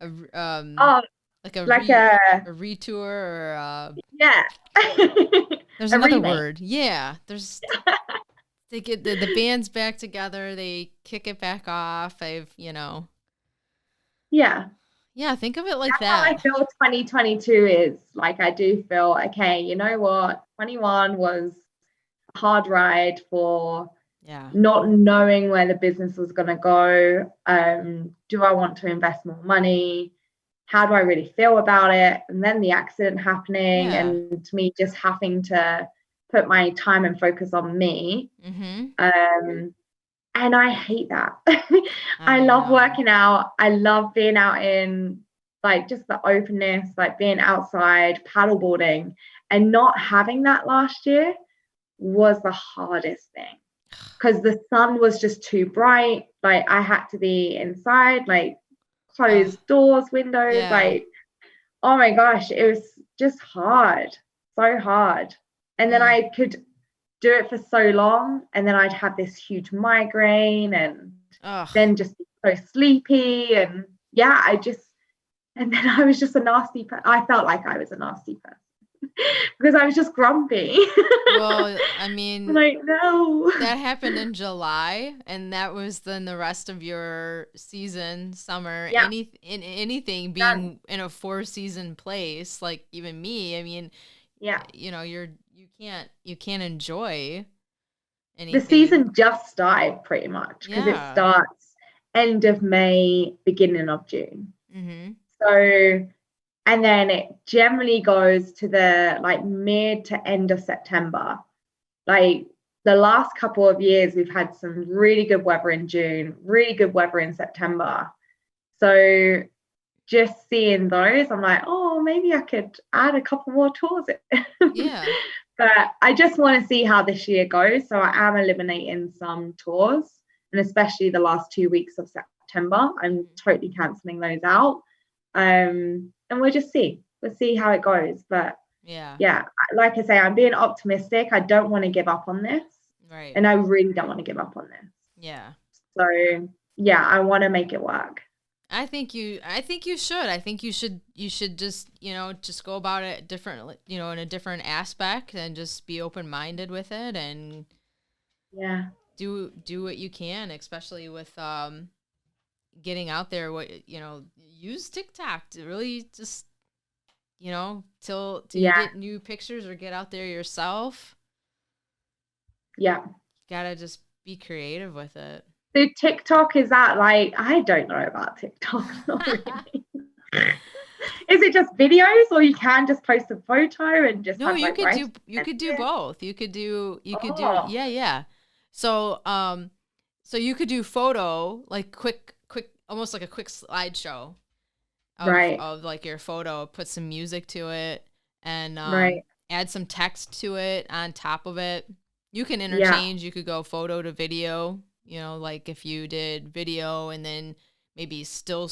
Speaker 2: Oh,
Speaker 1: like
Speaker 2: like a,
Speaker 1: a retour or
Speaker 2: yeah.
Speaker 1: there's
Speaker 2: A
Speaker 1: another
Speaker 2: remake.
Speaker 1: word. Yeah, there's they get the band's back together, they kick it back off.
Speaker 2: Yeah.
Speaker 1: Yeah, think of it like
Speaker 2: That's how I
Speaker 1: that.
Speaker 2: feel 2022 is. Like, I do feel, okay, you know what? 21 was a hard ride for
Speaker 1: Yeah.
Speaker 2: not knowing where the business was going to go. Do I want to invest more money? How do I really feel about it? And then the accident happening,
Speaker 1: Yeah.
Speaker 2: and me just having to put my time and focus on me.
Speaker 1: Mm-hmm.
Speaker 2: And I hate that. I
Speaker 1: I
Speaker 2: love
Speaker 1: know.
Speaker 2: working out. I love being out in like just the openness, like being outside, paddleboarding, and not having that last year was the hardest thing because the sun was just too bright. Like I had to be inside, like
Speaker 1: Uh,
Speaker 2: closed doors, windows,
Speaker 1: yeah.
Speaker 2: like, oh my gosh, it was just hard, so hard. And then
Speaker 1: Mm.
Speaker 2: I could do it for so long, and then I'd have this huge migraine and
Speaker 1: Ugh.
Speaker 2: then just be so sleepy. And yeah, and then I was just a nasty person. I felt like I was a nasty person because I was just grumpy.
Speaker 1: Well, I mean,
Speaker 2: Like, no.
Speaker 1: that happened in July, and that was then the rest of your season, summer,
Speaker 2: Yeah,
Speaker 1: anything
Speaker 2: done.
Speaker 1: being in a 4 season place, like even me. I mean,
Speaker 2: Yeah.
Speaker 1: you can't enjoy
Speaker 2: The
Speaker 1: anything.
Speaker 2: season just started pretty much because it
Speaker 1: Yeah.
Speaker 2: starts end of May, beginning of June.
Speaker 1: Mm-hmm.
Speaker 2: So, and then it generally goes to the like mid to end of September. Like the last couple of years, we've had some really good weather in June, really good weather in September. So just seeing those, I'm like, oh, maybe I could add a couple more tours.
Speaker 1: Yeah.
Speaker 2: But I just want to see how this year goes. So I am eliminating some tours, and especially the last 2 weeks of September. I'm totally cancelling those out. And we'll just see. We'll see how it goes. But
Speaker 1: Yeah.
Speaker 2: yeah, like I say, I'm being optimistic. I don't want to give up on this.
Speaker 1: Right.
Speaker 2: And I really don't want to give up on this.
Speaker 1: Yeah.
Speaker 2: So yeah, I want to make it work.
Speaker 1: I think you should. I think you should just, just go about it differently, in a different aspect, and just be open-minded with it, and
Speaker 2: Yeah.
Speaker 1: do what you can, especially with getting out there. Use TikTok to really just, till you
Speaker 2: Yeah.
Speaker 1: get new pictures or get out there yourself.
Speaker 2: Yeah.
Speaker 1: You gotta just be creative with it.
Speaker 2: So TikTok, is that like, I don't know about TikTok, not really. Is it just videos, or you can just post a photo and just
Speaker 1: No,
Speaker 2: have
Speaker 1: you
Speaker 2: like
Speaker 1: could
Speaker 2: writing?
Speaker 1: do you could do both. You could do
Speaker 2: Oh,
Speaker 1: yeah, yeah. So so you could do photo, like quick, almost like a quick slideshow of
Speaker 2: right,
Speaker 1: of like your photo, put some music to it, and
Speaker 2: right.
Speaker 1: add some text to it on top of it. You can
Speaker 2: Yeah,
Speaker 1: interchange. You could go photo to video, like if you did video and then maybe still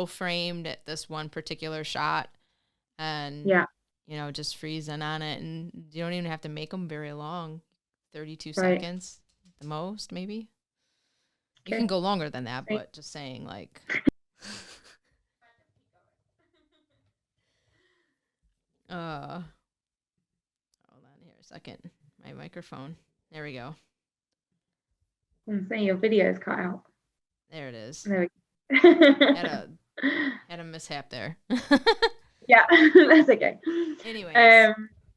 Speaker 1: framed at this one particular shot, and
Speaker 2: yeah,
Speaker 1: just freeze in on it, and you don't even have to make them very long. 32
Speaker 2: right.
Speaker 1: seconds the most, maybe. You can
Speaker 2: Okay.
Speaker 1: go longer than that,
Speaker 2: Right.
Speaker 1: but just saying, like. uh Hold on here a second. My microphone. There we go.
Speaker 2: I'm saying your video's cut out.
Speaker 1: There it is.
Speaker 2: There we
Speaker 1: Had
Speaker 2: go.
Speaker 1: a had a mishap there.
Speaker 2: Yeah, that's okay.
Speaker 1: Anyways.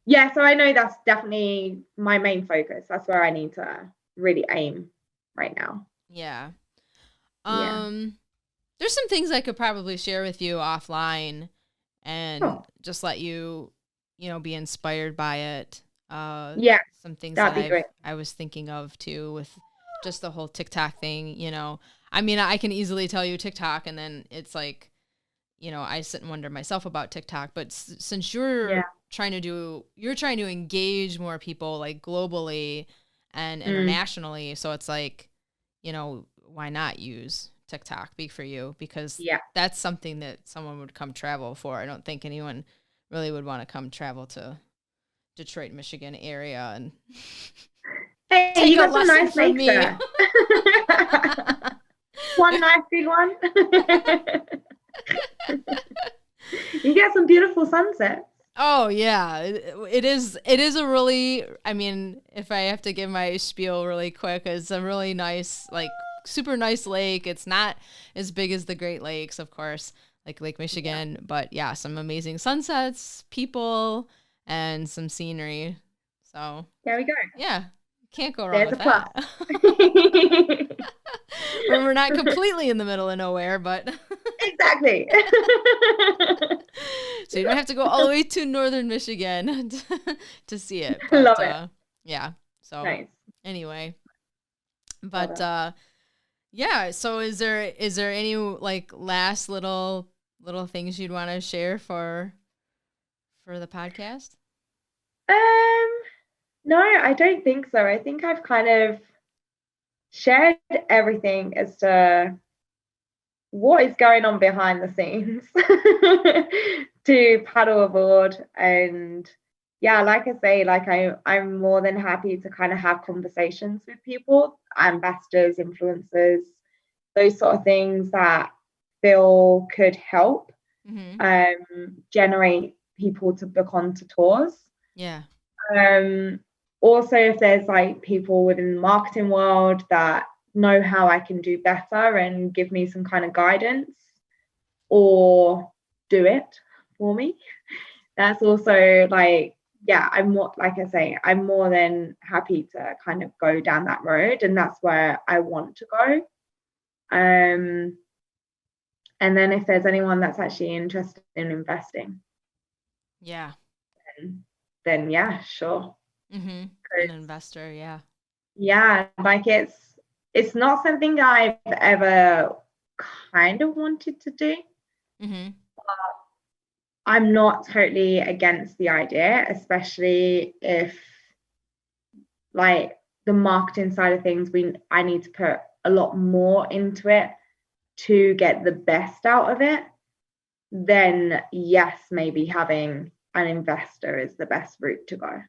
Speaker 2: Yeah, so I know that's definitely my main focus. That's where I need to really aim right now.
Speaker 1: Yeah.
Speaker 2: Yeah.
Speaker 1: There's some things I could probably share with you offline, and
Speaker 2: Oh,
Speaker 1: just let you, be inspired by it.
Speaker 2: yeah,
Speaker 1: Some things that
Speaker 2: that'd be great.
Speaker 1: I was thinking of too, with just the whole TikTok thing. I mean, I can easily tell you TikTok, and then it's like, I sit and wonder myself about TikTok. But since
Speaker 2: Yeah.
Speaker 1: you're trying to engage more people, like globally and
Speaker 2: Mm,
Speaker 1: internationally, so it's like, why not use TikTok be for you? Because
Speaker 2: yeah.
Speaker 1: that's something that someone would come travel for. I don't think anyone really would want to come travel to Detroit, Michigan area and
Speaker 2: Hey,
Speaker 1: take
Speaker 2: you
Speaker 1: a
Speaker 2: got some
Speaker 1: lesson
Speaker 2: nice
Speaker 1: from
Speaker 2: lakes
Speaker 1: me.
Speaker 2: there. One nice big one. You get some beautiful sunsets.
Speaker 1: Oh yeah, it is a really, I mean, if I have to give my spiel really quick, it's a really nice, like super nice lake. It's not as big as the Great Lakes, of course, like Lake
Speaker 2: Yeah.
Speaker 1: Michigan, but yeah, some amazing sunsets, people, and some scenery. So
Speaker 2: There we go.
Speaker 1: yeah, Can't go wrong
Speaker 2: There's
Speaker 1: with
Speaker 2: a plus.
Speaker 1: that. When we're not completely in the middle of nowhere, but
Speaker 2: Exactly.
Speaker 1: so you don't have to go all the way to northern Michigan to see it.
Speaker 2: Love
Speaker 1: But
Speaker 2: it.
Speaker 1: yeah. So
Speaker 2: Nice.
Speaker 1: anyway,
Speaker 2: Love
Speaker 1: but
Speaker 2: it.
Speaker 1: yeah. So is there any like last little things you'd want to share for the podcast?
Speaker 2: No, I don't think so. I think I've kind of shared everything as to what is going on behind the scenes to paddle aboard. And yeah, like I say, like I'm more than happy to kind of have conversations with people, ambassadors, influencers, those sort of things that feel could help generate people to book onto tours.
Speaker 1: Yeah.
Speaker 2: Also, if there's like people within the marketing world that know how I can do better and give me some kind of guidance or do it for me, that's also like, yeah, I'm more, like I say, I'm more than happy to kind of go down that road, and that's where I want to go. And then if there's anyone that's actually interested in investing,
Speaker 1: Yeah.
Speaker 2: then yeah, sure.
Speaker 1: An investor, yeah.
Speaker 2: Yeah, like it's not something I've ever kind of wanted to do. I'm not totally against the idea, especially if like the marketing side of things, I need to put a lot more into it to get the best out of it. Then yes, maybe having an investor is the best route to go.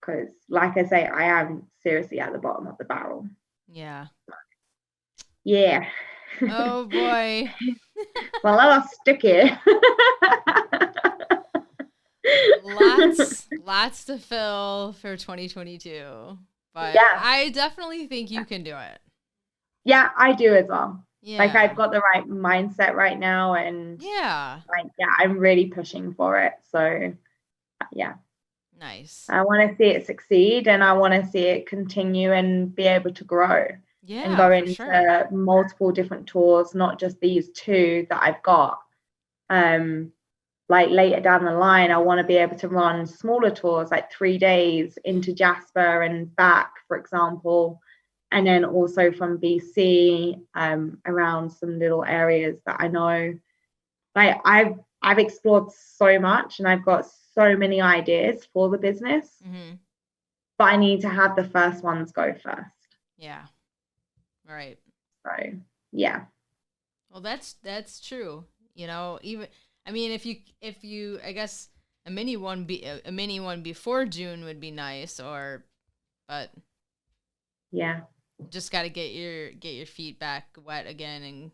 Speaker 2: Because like I say, I am seriously at the bottom of the barrel.
Speaker 1: Yeah.
Speaker 2: Yeah.
Speaker 1: Oh boy.
Speaker 2: Well, a little sticky.
Speaker 1: Lots to fill for 2022. But
Speaker 2: Yeah.
Speaker 1: I definitely think you can do it.
Speaker 2: Yeah, I do as well.
Speaker 1: Yeah.
Speaker 2: Like I've got the right mindset right now, and
Speaker 1: yeah,
Speaker 2: like yeah, I'm really pushing for it. So yeah.
Speaker 1: Nice.
Speaker 2: I want to see it succeed, and I want to see it continue and be able to grow.
Speaker 1: Yeah,
Speaker 2: and go into
Speaker 1: sure.
Speaker 2: multiple different tours, not just these two that I've got. Like later down the line, I want to be able to run smaller tours, like 3 days into Jasper and back, for example, and then also from BC around some little areas that I know. Like I've explored so much, and I've got so many ideas for the business, but I need to have the first ones go first.
Speaker 1: Yeah. Right.
Speaker 2: So yeah.
Speaker 1: Well, that's true. You know, even I mean, if you I guess a mini one before June would be nice, but
Speaker 2: yeah,
Speaker 1: just got to get your feet back wet again and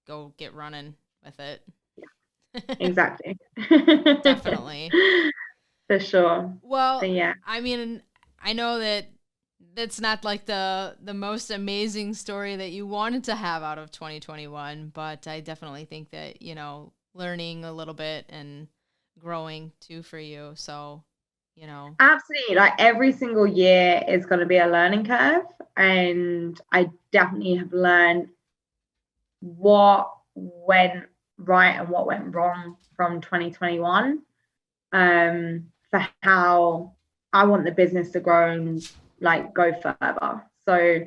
Speaker 1: go get running with it.
Speaker 2: Yeah, exactly.
Speaker 1: Definitely.
Speaker 2: For sure.
Speaker 1: Well,
Speaker 2: so, yeah.
Speaker 1: I mean, I know that's not like the most amazing story that you wanted to have out of 2021, but I definitely think that, you know, learning a little bit and growing too for you. So, you know.
Speaker 2: Absolutely. Like every single year is going to be a learning curve. And I definitely have learned what went right and what went wrong from 2021 for how I want the business to grow and like go further. So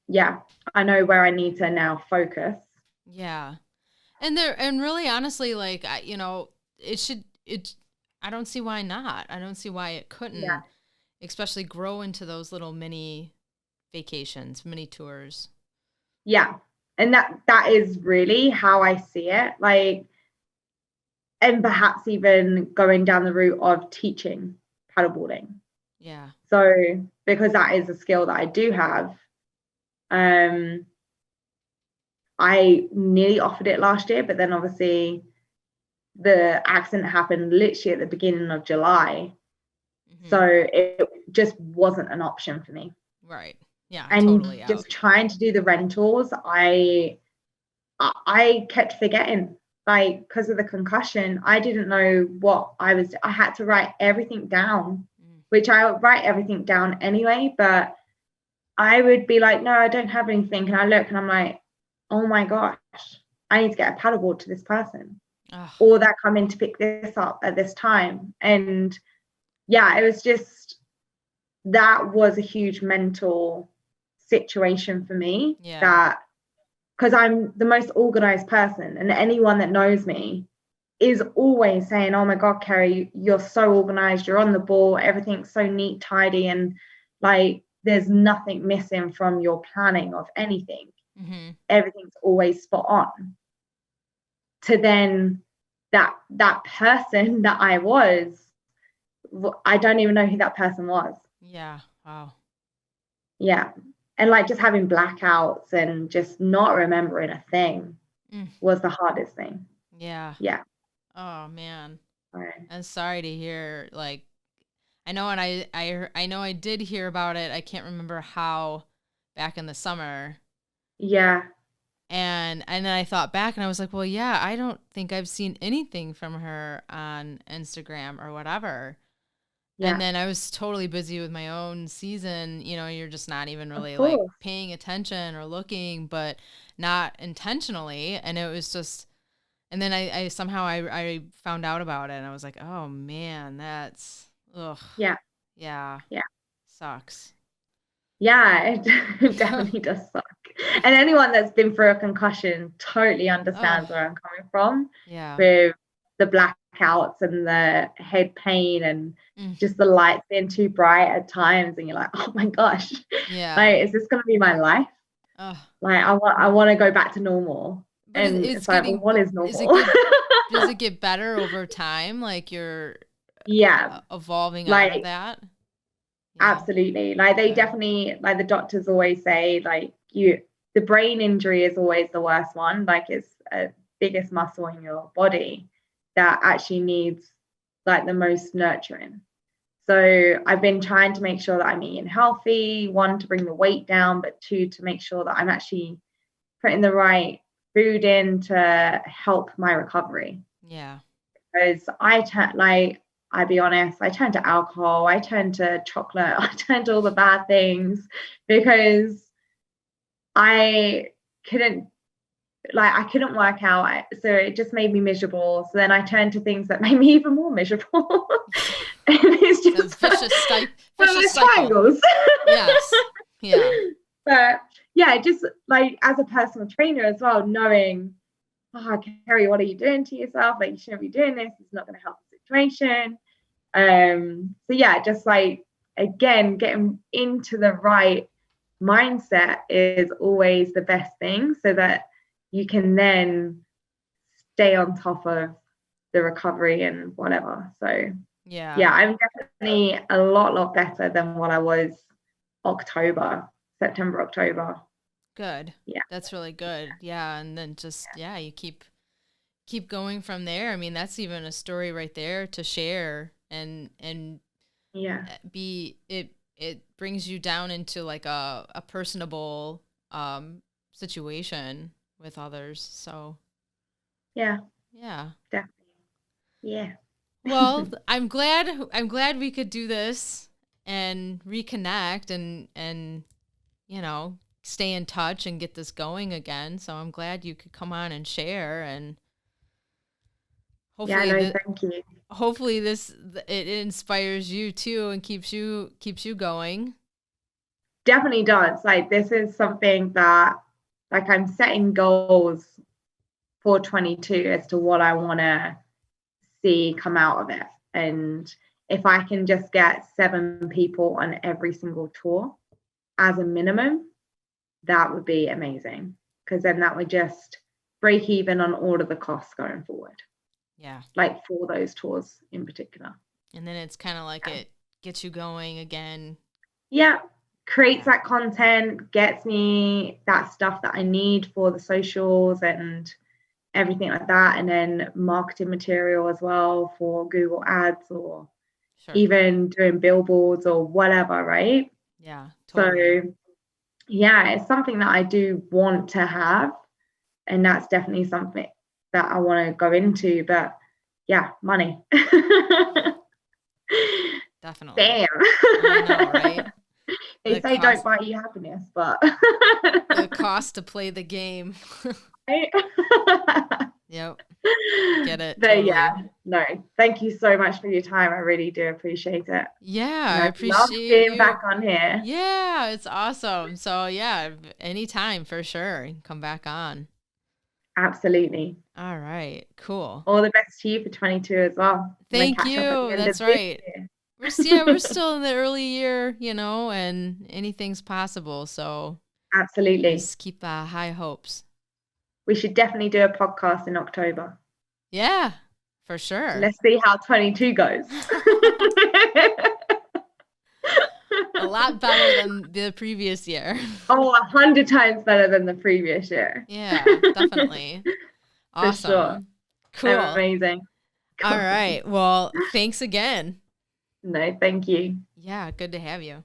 Speaker 2: yeah, I know where I need to now focus.
Speaker 1: Yeah. And really honestly, like, you know, I don't see why not. I don't see why it couldn't, especially grow into those little mini vacations, mini tours.
Speaker 2: Yeah. And that is really how I see it. Like, and perhaps even going down the route of teaching paddleboarding.
Speaker 1: Yeah.
Speaker 2: So because that is a skill that I do have, I nearly offered it last year, but then obviously the accident happened literally at the beginning of July. So it just wasn't an option for me.
Speaker 1: Right. Yeah,
Speaker 2: and
Speaker 1: totally
Speaker 2: just
Speaker 1: out.
Speaker 2: trying to do the rentals, I kept forgetting, like because of the concussion. I didn't know what I had to write everything down, which I write everything down anyway, but I would be like, no, I don't have anything. And I look and I'm like, oh my gosh, I need to get a paddleboard to this person. Or that come in to pick this up at this time. And yeah, it was just, that was a huge mental situation for me. That because I'm the most organized person, and anyone that knows me is always saying, oh my God, Kerry, you're so organized, you're on the ball, everything's so neat, tidy, and like there's nothing missing from your planning of anything. Everything's always spot on. To then that person that I was, I don't even know who that person was.
Speaker 1: Yeah. Wow.
Speaker 2: Yeah. And like just having blackouts and just not remembering a thing was the hardest thing.
Speaker 1: Yeah.
Speaker 2: Yeah.
Speaker 1: Oh man.
Speaker 2: Right.
Speaker 1: I'm sorry to hear, like, I know, and I know I did hear about it. I can't remember how, back in the summer.
Speaker 2: Yeah.
Speaker 1: And then I thought back and I was like, well, yeah, I don't think I've seen anything from her on Instagram or whatever. Yeah. And then I was totally busy with my own season. You know, you're just not even really like paying attention or looking, but not intentionally. And it was just, and then I somehow I found out about it and I was like, oh man, that's, ugh.
Speaker 2: Yeah.
Speaker 1: Yeah.
Speaker 2: Yeah.
Speaker 1: Sucks.
Speaker 2: Yeah, it definitely does suck. And anyone that's been through a concussion totally understands where I'm coming from.
Speaker 1: Yeah.
Speaker 2: With the blackouts and the head pain and just the lights being too bright at times, and you're like, oh my gosh, like, is this gonna be my life? Like, I want to go back to normal. But and it's like, well, what is normal?
Speaker 1: Does it get better over time? Like you're evolving
Speaker 2: like,
Speaker 1: out of that?
Speaker 2: Yeah. Absolutely. Like they definitely, like the doctors always say, like the brain injury is always the worst one. Like it's a biggest muscle in your body that actually needs like the most nurturing. So I've been trying to make sure that I'm eating healthy, one, to bring the weight down, but two, to make sure that I'm actually putting the right food in to help my recovery.
Speaker 1: Yeah.
Speaker 2: Because I'll be honest, I turned to alcohol, I turned to chocolate, I turned to all the bad things because I couldn't work out. So it just made me miserable. So then I turned to things that made me even more miserable. And it's just
Speaker 1: vicious triangles. Yes. Yeah.
Speaker 2: But yeah, just like as a personal trainer as well, knowing, oh, Kerry, what are you doing to yourself? Like, you shouldn't be doing this. It's not going to help the situation. So yeah, just like, again, getting into the right mindset is always the best thing, so that you can then stay on top of the recovery and whatever. So yeah, I'm definitely a lot better than what I was September, October.
Speaker 1: Good. Yeah, that's really good. Yeah. And then just you keep going from there. I mean, that's even a story right there to share, and it brings you down into like a personable situation with others. So yeah,
Speaker 2: definitely. Yeah.
Speaker 1: Well, I'm glad we could do this and reconnect and you know, stay in touch and get this going again. So I'm glad you could come on and share, and hopefully
Speaker 2: thank you.
Speaker 1: Hopefully it inspires you too and keeps you going.
Speaker 2: Definitely does. Like, this is something that, like, I'm setting goals for 22 as to what I want to see come out of it. And if I can just get 7 people on every single tour as a minimum, that would be amazing, because then that would just break even on all of the costs going forward.
Speaker 1: Yeah.
Speaker 2: Like for those tours in particular.
Speaker 1: And then it's kind of like it gets you going again.
Speaker 2: Yeah. Creates that content, gets me that stuff that I need for the socials and everything like that. And then marketing material as well for Google Ads, or even doing billboards or whatever, right?
Speaker 1: Yeah. Totally.
Speaker 2: So yeah, it's something that I do want to have. And that's definitely something that I want to go into. But yeah, money.
Speaker 1: Definitely.
Speaker 2: Damn.
Speaker 1: I know, right?
Speaker 2: They
Speaker 1: The
Speaker 2: say
Speaker 1: cost,
Speaker 2: don't buy you happiness, but
Speaker 1: the cost to play the game.
Speaker 2: right?
Speaker 1: Yep. Get it.
Speaker 2: But
Speaker 1: Totally.
Speaker 2: yeah, no, thank you so much for your time. I really do appreciate it.
Speaker 1: Yeah,
Speaker 2: And
Speaker 1: I
Speaker 2: I've loved
Speaker 1: appreciate
Speaker 2: being
Speaker 1: you.
Speaker 2: back on here.
Speaker 1: Yeah, it's awesome. So yeah, anytime for sure. Come back on.
Speaker 2: Absolutely.
Speaker 1: All right, cool.
Speaker 2: All the best to you for 22 as well. And then
Speaker 1: Thank
Speaker 2: catch up at
Speaker 1: you.
Speaker 2: the end of
Speaker 1: That's
Speaker 2: this
Speaker 1: right.
Speaker 2: year.
Speaker 1: We're still in the early year, and anything's possible. So
Speaker 2: Absolutely.
Speaker 1: just keep high hopes.
Speaker 2: We should definitely do a podcast in October.
Speaker 1: Yeah, for sure.
Speaker 2: Let's see how 22 goes.
Speaker 1: A lot better than the previous year.
Speaker 2: Oh, 100 times better than the previous year.
Speaker 1: Yeah, definitely.
Speaker 2: For sure.
Speaker 1: Awesome. Cool.
Speaker 2: Amazing.
Speaker 1: All
Speaker 2: Cool.
Speaker 1: right. Well, thanks again.
Speaker 2: No, thank you.
Speaker 1: Yeah, good to have you.